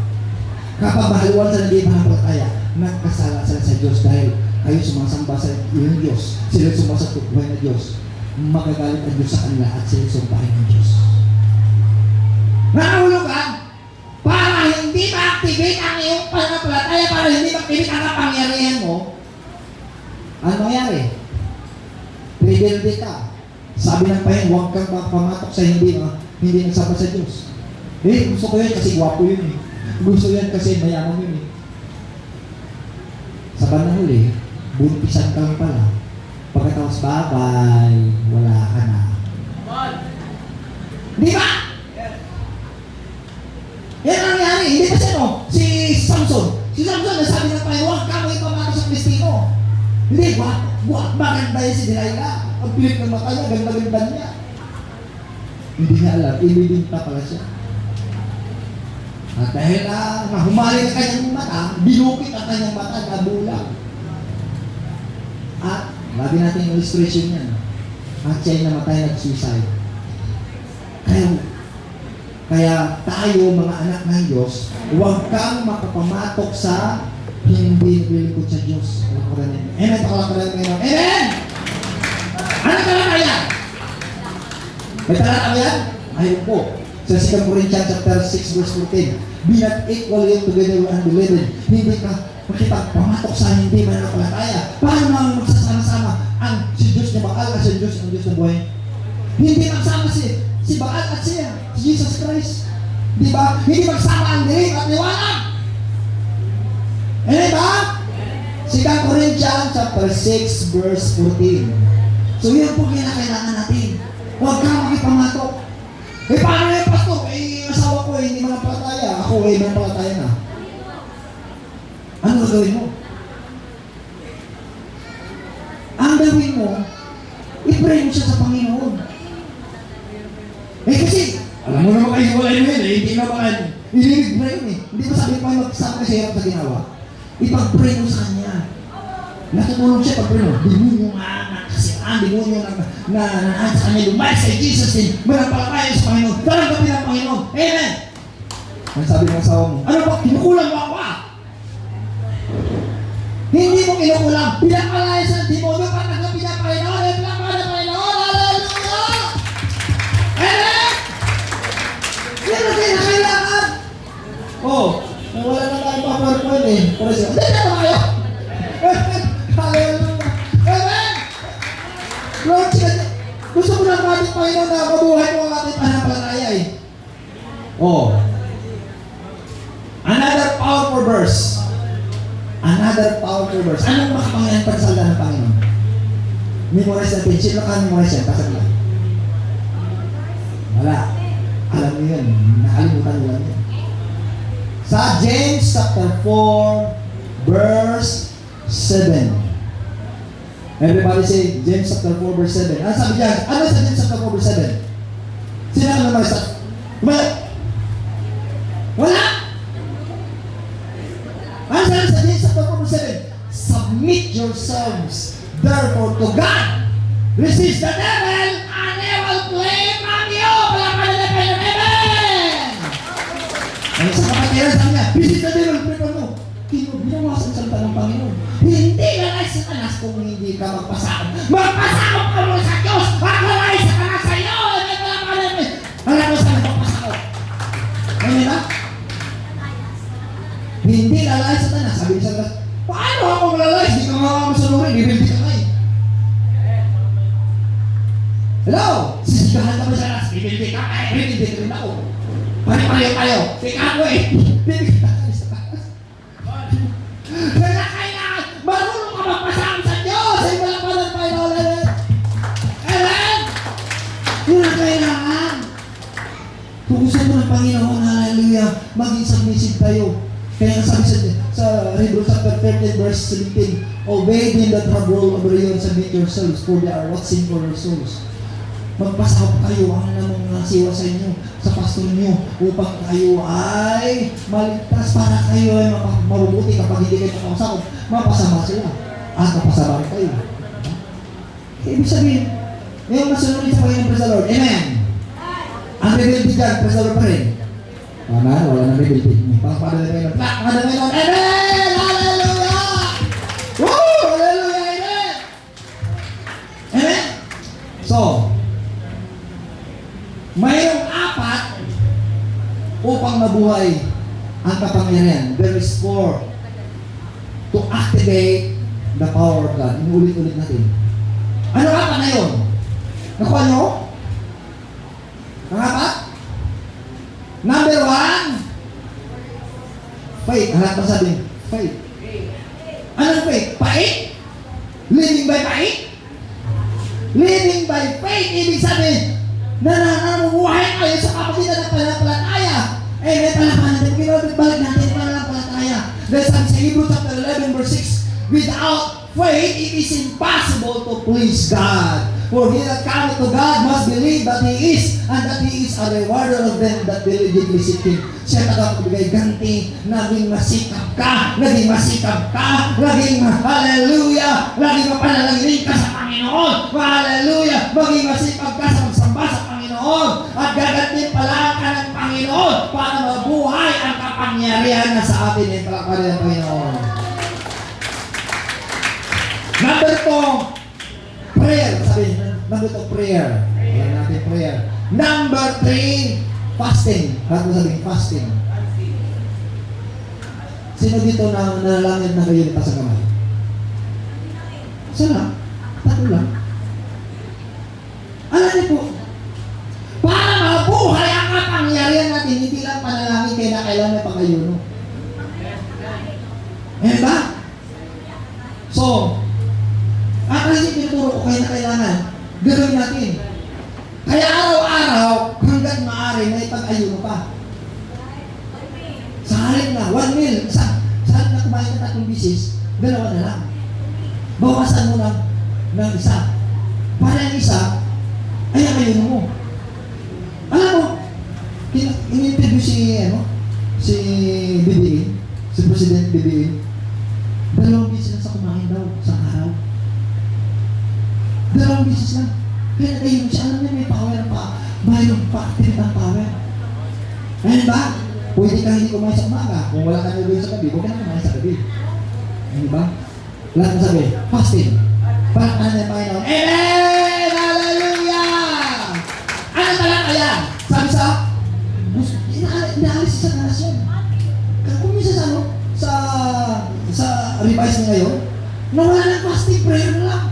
Kapag mahaluan sila hindi pananampalataya, nagkasala sila sa Diyos dahil kayo sumasamba sa iyong Diyos. Sila sumasatukbuhay na Diyos. Magagalit ang Diyos sa kanila at sila sumpahin ng Diyos. Nahulugan para hindi ma-activate ang iyong pananampalataya, para hindi ma-activate ang kapangyarihan mo. Ano mangyari? Rebelde ka. Sabi ng Panginoon, huwag kang pamatok sa hindi nagsama sa Diyos. Gusto ko yan kasi gwapo yun eh. Gusto yan kasi mayaman yun eh. Sa bandang huli, buntisan ka lang pala. Pagkatapos babay, wala ka na. Di ba? Yan ang nangyari. Hindi pa siya si Samson. Si Samson, nasabi ng Panginoon, huwag ka mo ipamatok sa Kristino. Hindi, maganda yan si Delilah. Ang pilit ng mata niya, ganda-ganda niya. Hindi niya alam, ilibinta pala siya. At dahil humali ang kanyang mata, binukit ang kanyang mata, nabulang. At, lagi natin yung illustration niya. At siya ay namatay, nag-suicide. Kaya tayo, mga anak ng Diyos, huwag kang makapamatok sa hindi naglilingkod sa Diyos. Amen. Pakalakalan ngayon. Amen! Ano talata yan? May talata ba yan? Ayun po. Sa 2 Corinthians chapter 6 verse 14. Be not equally together with unbelievers. Hindi ka makipagpamatok sa hindi mananampalataya. Paano naman magsasama-sama ang si Diyos na Baal at si Diyos ang Diyos na buhay? Hindi magsama si Baal at si Jesus Christ. Di ba? Hindi magsama ang dilim at liwanag. Amen ba? 2 Corinthians chapter 6 verse 14. So yun po kailangan natin. Huwag kang makipamatok. Paano yung pastor? Asawa ko hindi manampalataya. Ako manampalataya na. Ano gagawin mo? Ang gawin mo, i-pray mo siya sa Panginoon. Kasi, alam mo naman kayo wala yun hindi na baka ilibig-pray yun Hindi ba sabi pa magsama kasi hirap sa ginawa? Ipag-pray mo sa Kanya. Natutulog siya pag-pray mo. Demonyo nga nakasiraan, demonyo na sa Kanya lumay sa Jesus din. Manampalataya sa Panginoon. Taranggapin ang Panginoon. Amen! Ang sabi ng asawa mo, ano ba? Kinukulang mo ako Hindi mo kinukulang. Pinapalaya sa demonyo para tanggapin ang Panginoon. Pinapalaya ng Panginoon. Hallelujah! Amen! Yan ang kinakailangan. Wala na tayo pa-PowerPoint Pero siya, hindi na tayo. Hallelujah! Amen! Lord, gusto ko lang natin, Panginoon, na mabuhay mo ang ating panampalataya Another powerful verse. Anong makapangyarihan pagsalita ng Panginoon? Memorize natin. Sino ka memorize yan? Pasag lang. Wala. Alam niyo yun. Nakalimutan nyo lang yun. Sa James chapter 4 verse 7. Everybody say James chapter 4 verse 7. Ano sabi dyan? Ano sa James chapter 4 verse 7? Sino ka naman sa? Wala! Ano sabi sa James chapter 4 verse 7? Submit yourselves therefore to God. Resist the devil and he will flee from you. Palakpan nila kayo. Amen! Ano sa kapatiran sabi niya? Resist the devil, flee from you. Binawasan sa salita ng Panginoon. Hindi lang ay Satanas kung hindi ka magpasakop. Magpasakop ka mo sa Diyos! Makulay Satanas sa iyo! Alam mo saan magpasakop? Amen ba? Hindi lalay Satanas. Sabi ni Satanas, paano ako lalay? Hindi ka nga masunurin. Bibindi ka ngayon. Hello? Sisigahan ka ba Satanas? Bibindi ka ngayon. Bibindi ka rin ako. Pari-pari tayo. Tika ko eh. Bibindi ka kami Satanas. Kaya kailangan, marunong ka magpasakop sa Diyos. Ay walang palang Panginoon. Amen? Yun ang kailangan. Kung gusto mo ng Panginoon, hallelujah, maging submissive tayo. Kaya nasabi sa Hebrews chapter 13 verse 17, obey them that have rule over you and submit yourselves, for they are watching for your souls. Magpasahop kayo ang namang nasiwa sa inyo, sa pastor niyo, upang kayo ay maligtas para kayo ay mabubuti kapag hindi kayo makapasahop, mapasama sila at mapasama kayo. Ibig sabihin, ngayon masunod sa Panginoon, praise the Lord. Amen. Ang rebelde dyan, praise the Lord pa rin. Amen, wala nang rebelde. Pagpapadala kayo ng plak, mga damay Lord. Amen! Hallelujah! Woo! Hallelujah! Amen! Amen? So, mayroong apat upang mabuhay ang kapangyarihan. There is 4 to activate the power of God. Inuulit-ulit natin. Ano apat na yun? Nakuha nyo? Ang apat? Number 1, faith. Alam ba sabihin? Faith. Anong faith? Pait? Living by faith? Living by faith, ibig sabihin, na namumuhay kayo sa kapatidan ng pananampalataya. Eh, may pananampalataya. Balik natin yung pananampalataya. Dahil sabi sa Hebrews chapter 11 verse 6, without faith, it is impossible to please God. For he that cometh to God must believe that He is, and that He is a rewarder of them that diligently seek Him. Siya tagapagbigay ganti, naging masikap ka, naging hallelujah, naging mapanalangin ka sa Panginoon, hallelujah, maging masipag ka sa magsamba sa Panginoon, at gagantin pala ka ng Panginoon para mabuhay ang kapangyarihan na sa atin ay palakparin ng Panginoon. Number 2, prayer. Sabi, number 2, prayer. Ayan natin prayer. Number 3, fasting. Ano sabihin? Fasting. Sino dito na nanalangin na kayo sa kamay? Isa lang. 3 lang. Alam niyo po, para mabuhay ang kapangyarihan natin, hindi lang panalangin kayo na kailangan may pangayuno. Ayan ba? So, kasi pinuturo ko kayo na kailangan, gawin natin. Kaya araw-araw, hanggang maaari, may pag-ayuno pa. Sa halip na, 1 meal, sa halip na kumain na 3 bisis, 2 na lang. Bawasan mo ng isa. Para yung isa, ay ang ayuno mo. Alam mo, in-interview si BBM, si President BBM, 2 bisis lang sa kumain daw, sa araw. 2 bisis lang. Kaya nag-ayun siya. Alam niya may power pa. Mayroong pa-activate ang power. Ayun ba? Pwede ka hindi kumain sa umaga. Kung wala ka nagawin sa gabi, huwag ka na kumain sa gabi. Ayun ba? Lahat na sabi, fasting. Para ka na Panginoon. Amen! Hallelujah! Ano talaga yan? Sabi sa, inaalis sa nasyon. Kung minsan sa revise na ngayon, nawala ng fasting prayer na lang.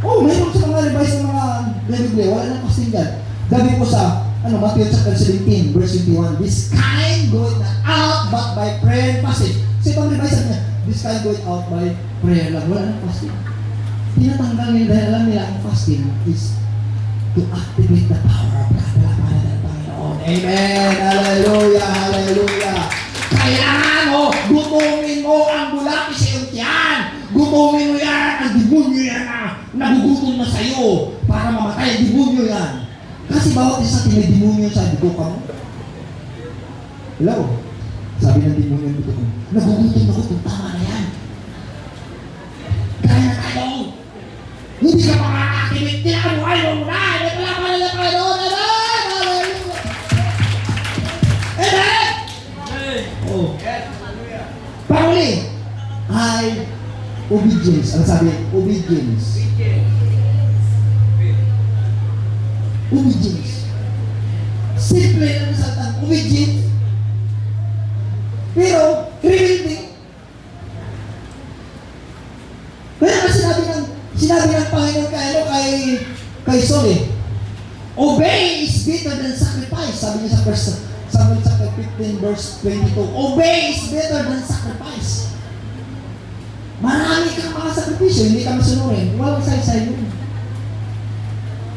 Oh, mayroon sa mga revise ng mga Biblia, wala nang fasting dyan. Gabi po sa Matthew chapter 17, verse 21, this kind goeth not out but by prayer and fasting. So itong revise niya, this kind goeth out by prayer lang, wala nang fasting. Tinatanggal nila dahil alam nila ang fasting is to activate the power of God. Palapanan ng Panginoon. Amen! Hallelujah! Hallelujah! Kailangan mo, gutumin mo ang bulaki sa iyong tiyan. Gutumin mo yan, ang demonyo yan na nagugutom na sa'yo para mamatay ang demonyo yan. Kasi bawat isa may demonyo sa dugo ka mo. Hello? Sabi ng demonyo ang dugo ko, nagugutom ako kung tama na yan. Kaya na tayo. Hindi ka makaka-activate. Tinabuhay mo muna. May pala pala na tayo doon. Amen! Oh. Panguli, ay Obedience. Ano sabi? Obedience. Obedience. Simple lang sa salita. Obedience. Pero, rebuilding. Kaya nga sinabi ng Panginoon kay Saul eh, obey is better than sacrifice. Sabi niya sa verse Samuel chapter 15 verse 22. Obey is better than sacrifice. Marami kang mga sakripisyo, hindi ka masunurin. Walang say-say yun.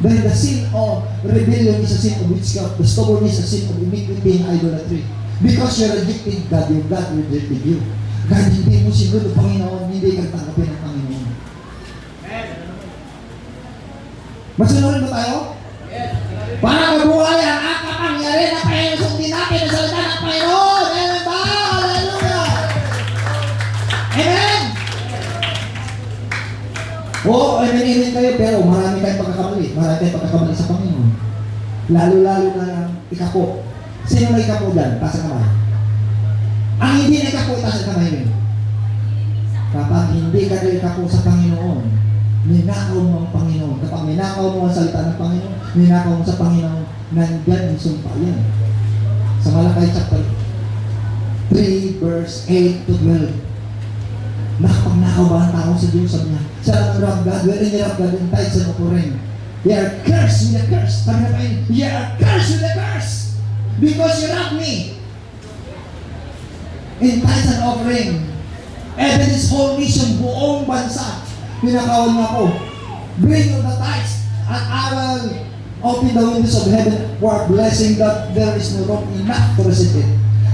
Then the sin of rebellion is a sin of witchcraft. The stubborn is a sin of iniquity and idolatry. Because you rejected God, your God rejected you. God, hindi mo sinunod ang Panginoon, hindi ka tanggapin ang Panginoon. Masunurin ba tayo? Para mabuhay ang kapangyarihan ng Panginoon. Sundin natin ang salita ng Panginoon. Amen ba? Hallelujah! Amen! Oo, amen kayo, pero marami kayong pagkakamali. Marami kayong pagkakamali sa Panginoon. Lalo-lalo na ikapo. Sino na ikapo dyan? Taas ang kamay. Ang hindi na ikapo, taas ang kamay rin. Kapag hindi ka na ikapo sa Panginoon, ninakaw mo ang Panginoon. Kapag ninakaw mo ang salita ng Panginoon, ninakaw mo sa Panginoon, nandyan ang sumpa yan. Sa Malakay chapter 3 verse 8 to 12. Nakapagnakaw ba ang tao sa Diyos? Sabi niya, sa lang rob God, wherein you rob God, and tithes and offering. You are cursed with a curse. Sabi na kayo, you are cursed with a curse. Because you rob me. In tithes and offering. Even this whole nation, buong bansa, pinakawan niya ako. Bring you the tithes, and I will open the windows of heaven for a blessing that there is no room enough to receive it.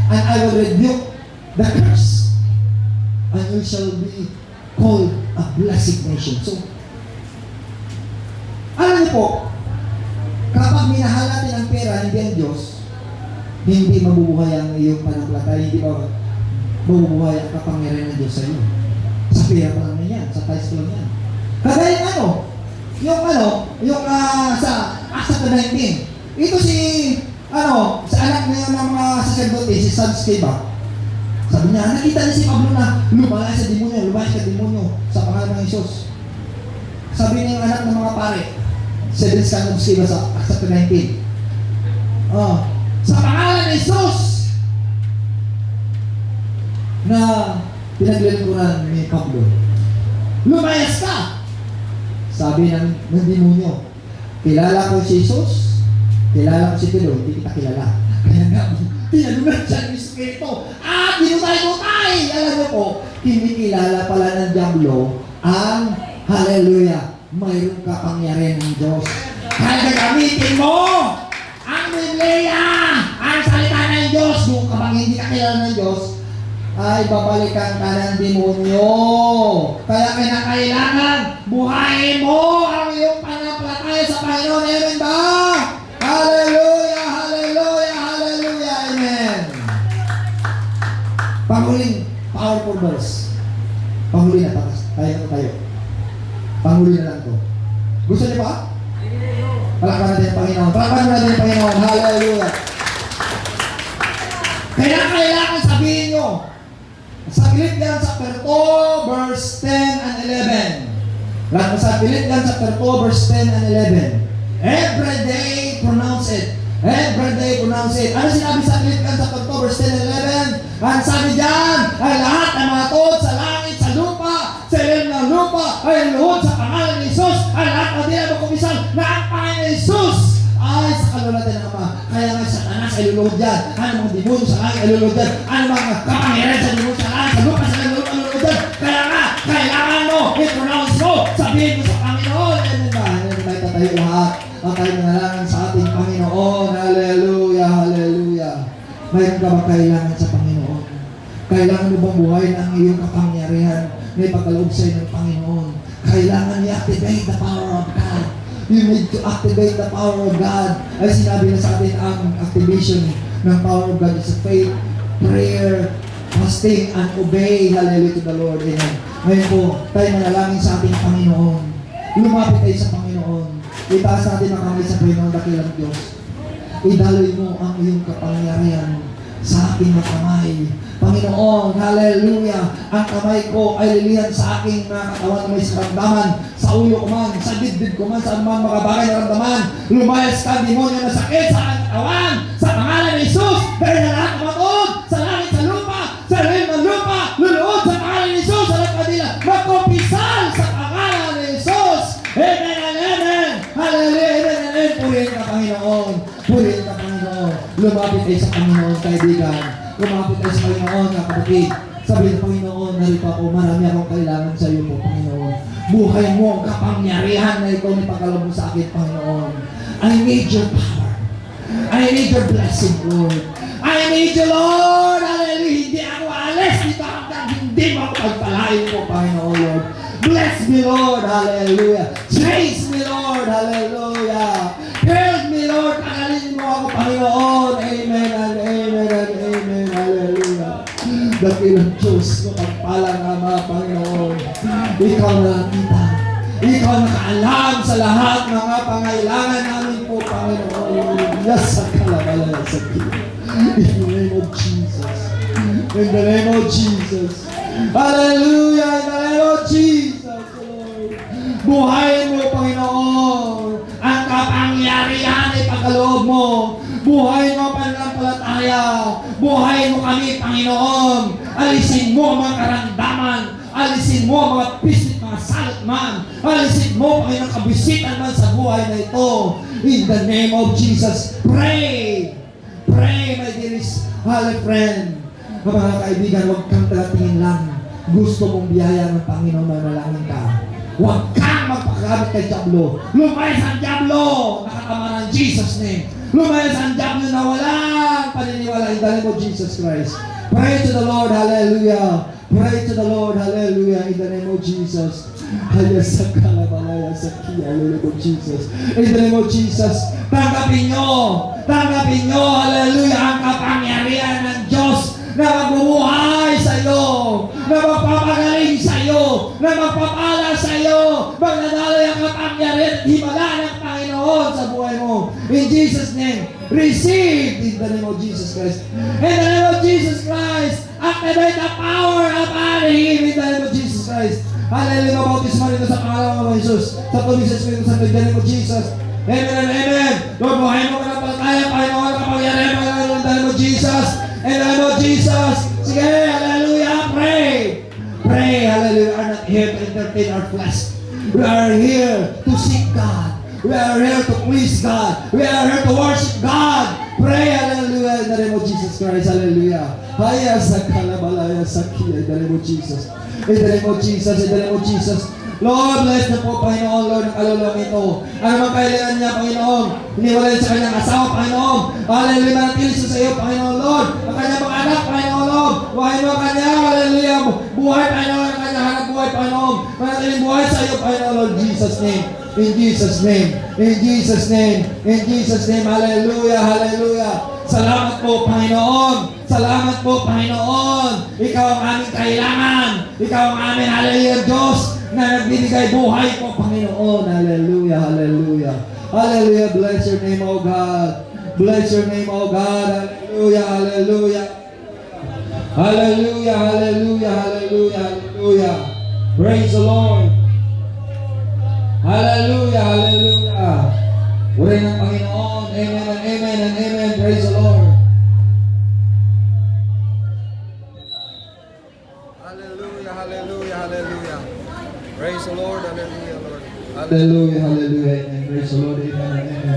And I will rebuke the curse. And you shall be called a blessed nation. So, alam niyo po, kapag minahal natin ang pera, hindi ang Diyos, hindi mabubuhay ang iyong pananampalataya, hindi mabubuhay ang kapangyarihan ng Diyos sa iyo. Sa pera pa lang yan, sa tithes pa lang yan. Kagaya sa Acts 19, ito sa anak niya ng mga sacerdote, si San Sceva. Sabi niya, nakita niya si Pablo na lumalay sa demonyo sa pangalan ng Isus. Sabi niya yung anak ng mga pare, Seven Scan of Sceva sa Acts 19. Sa pangalan ng Isus na pinaglilingkuran ni Pablo, lumayas ka! Sabi ng demonyo, kilala ko si Jesus, kilala ko si Pedro, hindi kita kilala. Kaya nga, tinalunan siya ng Espiritu. Dinutay-dutay! Alam mo po, kinikilala pala ng Diablo ang hallelujah, mayroong kapangyarihan ng Diyos. Kaya gagamitin mo ang Biblia, ang salita ng Diyos. Kung kapag hindi ka kilala ng Diyos, ay babalikan ka ng demonyo. Kaya kailangan buhayin mo ang iyong pananampalataya sa Panginoon. Amen ba? Hallelujah! Hallelujah! Hallelujah! Amen! Panghuling powerful verse. Panghuli na, tayo. Panghuli na lang to. Gusto niyo ba? Palakpan natin ang Panginoon. Palakpan natin ang Panginoon. Hallelujah! Kaya kailangan sabihin nyo, sa Philippians chapter 2, verse 10 and 11. Sa Philippians chapter 2, verse 10 and 11. Every day pronounce it. Every day pronounce it. Ano sinabi sa Philippians chapter 2, verse 10 and 11? Ang sabi dyan, ay lahat ng mga tuhod sa langit, sa lupa, sa ilalim ng lupa, ay luhod sa pangalan ni Jesus, ay lahat ng di na magkumisal na ang Panginoon ni Jesus ay sa kalulatan ng Ama. Kaya nga Satanas ay luluhod dyan. Ano mga demonyo sa langit ay luluhod dyan. Ano mga kapangyarihan sa demonyo sa langit, sa lupa, sa luluhod ay luluhod dyan. Kaya nga, kailangan mo, i-pronounce mo, sabihin mo sa Panginoon. Amen ba? Amen ba? Tatayo lahat. Ang tayo manalangin sa ating Panginoon. Hallelujah, hallelujah. Mayroon ka ba kailangan sa Panginoon? Kailangan mo bang buhayin ang iyong kapangyarihan? May pagkaloob sa'yo ng Panginoon. Kailangan i-activate the power of God. You need to activate the power of God. Ay sinabi na sa atin ang activation ng power of God is faith, prayer, fasting, and obey. Hallelujah to the Lord. Amen. Ngayon po, tayo manalangin sa ating Panginoon. Lumapit tayo sa Panginoon. Itaas natin ang kamay sa Panginoon, dakilang Diyos. Idaloy mo ang iyong kapangyarihan sa aking mga kamay. Panginoon, hallelujah, ang kamay ko ay lilihan sa aking mga katawan na may karamdaman, sa ulo ko man, sa dibdib ko man, sa anumang mga bagay na ramdaman, lumayas ka, demonyo na sakit sa aking katawan, sa pangalan ni Jesus, dahil na lahat matuod, sa langit, sa lupa, sa rin ng lupa, luluod sa pangalan ni Jesus, sa lahat kanila, magkumpisal sa pangalan ni Jesus. Amen and amen. Hallelujah, amen and amen. Purihin ka, Panginoon. Purihin ka, Panginoon. Lumapit tayo sa Panginoon, kaibigan. Lumapit tayo sa Panginoon, mga kapatid. Sabi ng Panginoon, narito ako, marami akong kailangan sa iyo po, Panginoon. Buhay mo ang kapangyarihan na ikaw ni pagkalob mo sa akin, Panginoon. I need your power. I need your blessing, Lord. I need you, Lord. Hallelujah. Hindi ako alis dito hanggang hindi mo ako pagpalain po, Panginoon, Lord. Bless me, Lord. Hallelujah. Chase me, Lord. Hallelujah. Help me, Lord. Pagalin mo ako, Panginoon. Amen and amen and amen. Hallelujah. Dakilang Diyos ko, pagpalang Ama, Panginoon. Ikaw na kita. Ikaw nakaalam sa lahat mga pangailangan namin po, Panginoon. Yes, sa kalabala sa kita. In the name of Jesus. In the name of Jesus. Hallelujah. In the name of Jesus, Lord. Buhayin mo, Panginoon. Ang kapangyarihan ay pagkaloob mo. Buhayin mo, pananampalataya. Buhayin mo kami, Panginoon. Alisin mo ang mga karamdaman. Alisin mo ang mga pisit, mga salot man. Alisin mo, Panginoon, kabisitan man sa buhay na ito. In the name of Jesus, pray. Pray, my dearest holy friend. Mga kaibigan, huwag kang talatingin lang. Gusto mong biyaya ng Panginoon na nalangin ka. Huwag kang magpakagamit kay Diablo. Lumayas ang Diablo! Nakatama ng Jesus' name. Lumayas ang Diablo na walang paniniwala in the name of Jesus Christ. Pray to the Lord, hallelujah. Pray to the Lord, hallelujah, in the name of Jesus. Hallelujah, sa kalabalaya, sa kiya, in the name of Jesus. In the name of Jesus, tanggapin nyo, hallelujah, ang kapangyarihan ng Diyos na magbubuhay sa iyo, na magpapagaling sa iyo, na magpapala sa iyo, magdadaloy ang kapangyarihan at himala ng Panginoon sa buhay mo. In Jesus' name, receive in the name of Jesus Christ. In the name of Jesus Christ, activate the power of Him in the name of Jesus Christ. Hallelujah, bautismo nito sa pangalan ng Jesus, sa tubig sa Espiritu Santo in the name of Jesus. Amen and amen. Lord, buhay mo ka ng palataya, Panginoon, kapangyarihan mo in the name of Jesus. In the name of Jesus. Sige, hallelujah, pray. Pray, hallelujah. We are not here to entertain our flesh. We are here to seek God. We are here to please God. We are here to worship God. Pray, hallelujah, in the name of Jesus Christ, hallelujah. Haya sa kalabalaya sa kiya, in the name of Jesus. In the name of Jesus, in the name of Jesus. Lord, bless na po, Panginoon, Lord, ang kaluluwang ito. Ano mang kailangan niya, Panginoon, hiniwalay sa kanyang asawa, Panginoon. Hallelujah, manatili sa iyo, Panginoon, Lord. Ang kanyang mga anak, Panginoon, Lord. Buhay mo ang kanya, hallelujah. Buhay, Panginoon, ang kanyang hanap buhay, Panginoon. Manatiling buhay sa iyo, Panginoon, Lord, Jesus' name. In Jesus' name. In Jesus' name. In Jesus' name. Hallelujah, hallelujah. Salamat po, Panginoon. Salamat po, Panginoon. Ikaw ang aming kailangan. Ikaw ang aming, hallelujah, Diyos, na nagbibigay buhay po, Panginoon. Hallelujah, hallelujah. Hallelujah, bless your name, O God. Bless your name, O God. Hallelujah, hallelujah. Hallelujah, hallelujah, hallelujah, hallelujah. Praise the Lord. Hallelujah, hallelujah. Purihin ang Panginoon. Amen and amen and amen. Praise the Lord. Hallelujah, hallelujah, hallelujah. Praise the Lord, hallelujah, Lord. Hallelujah, hallelujah. Amen. Praise the Lord. Amen and amen.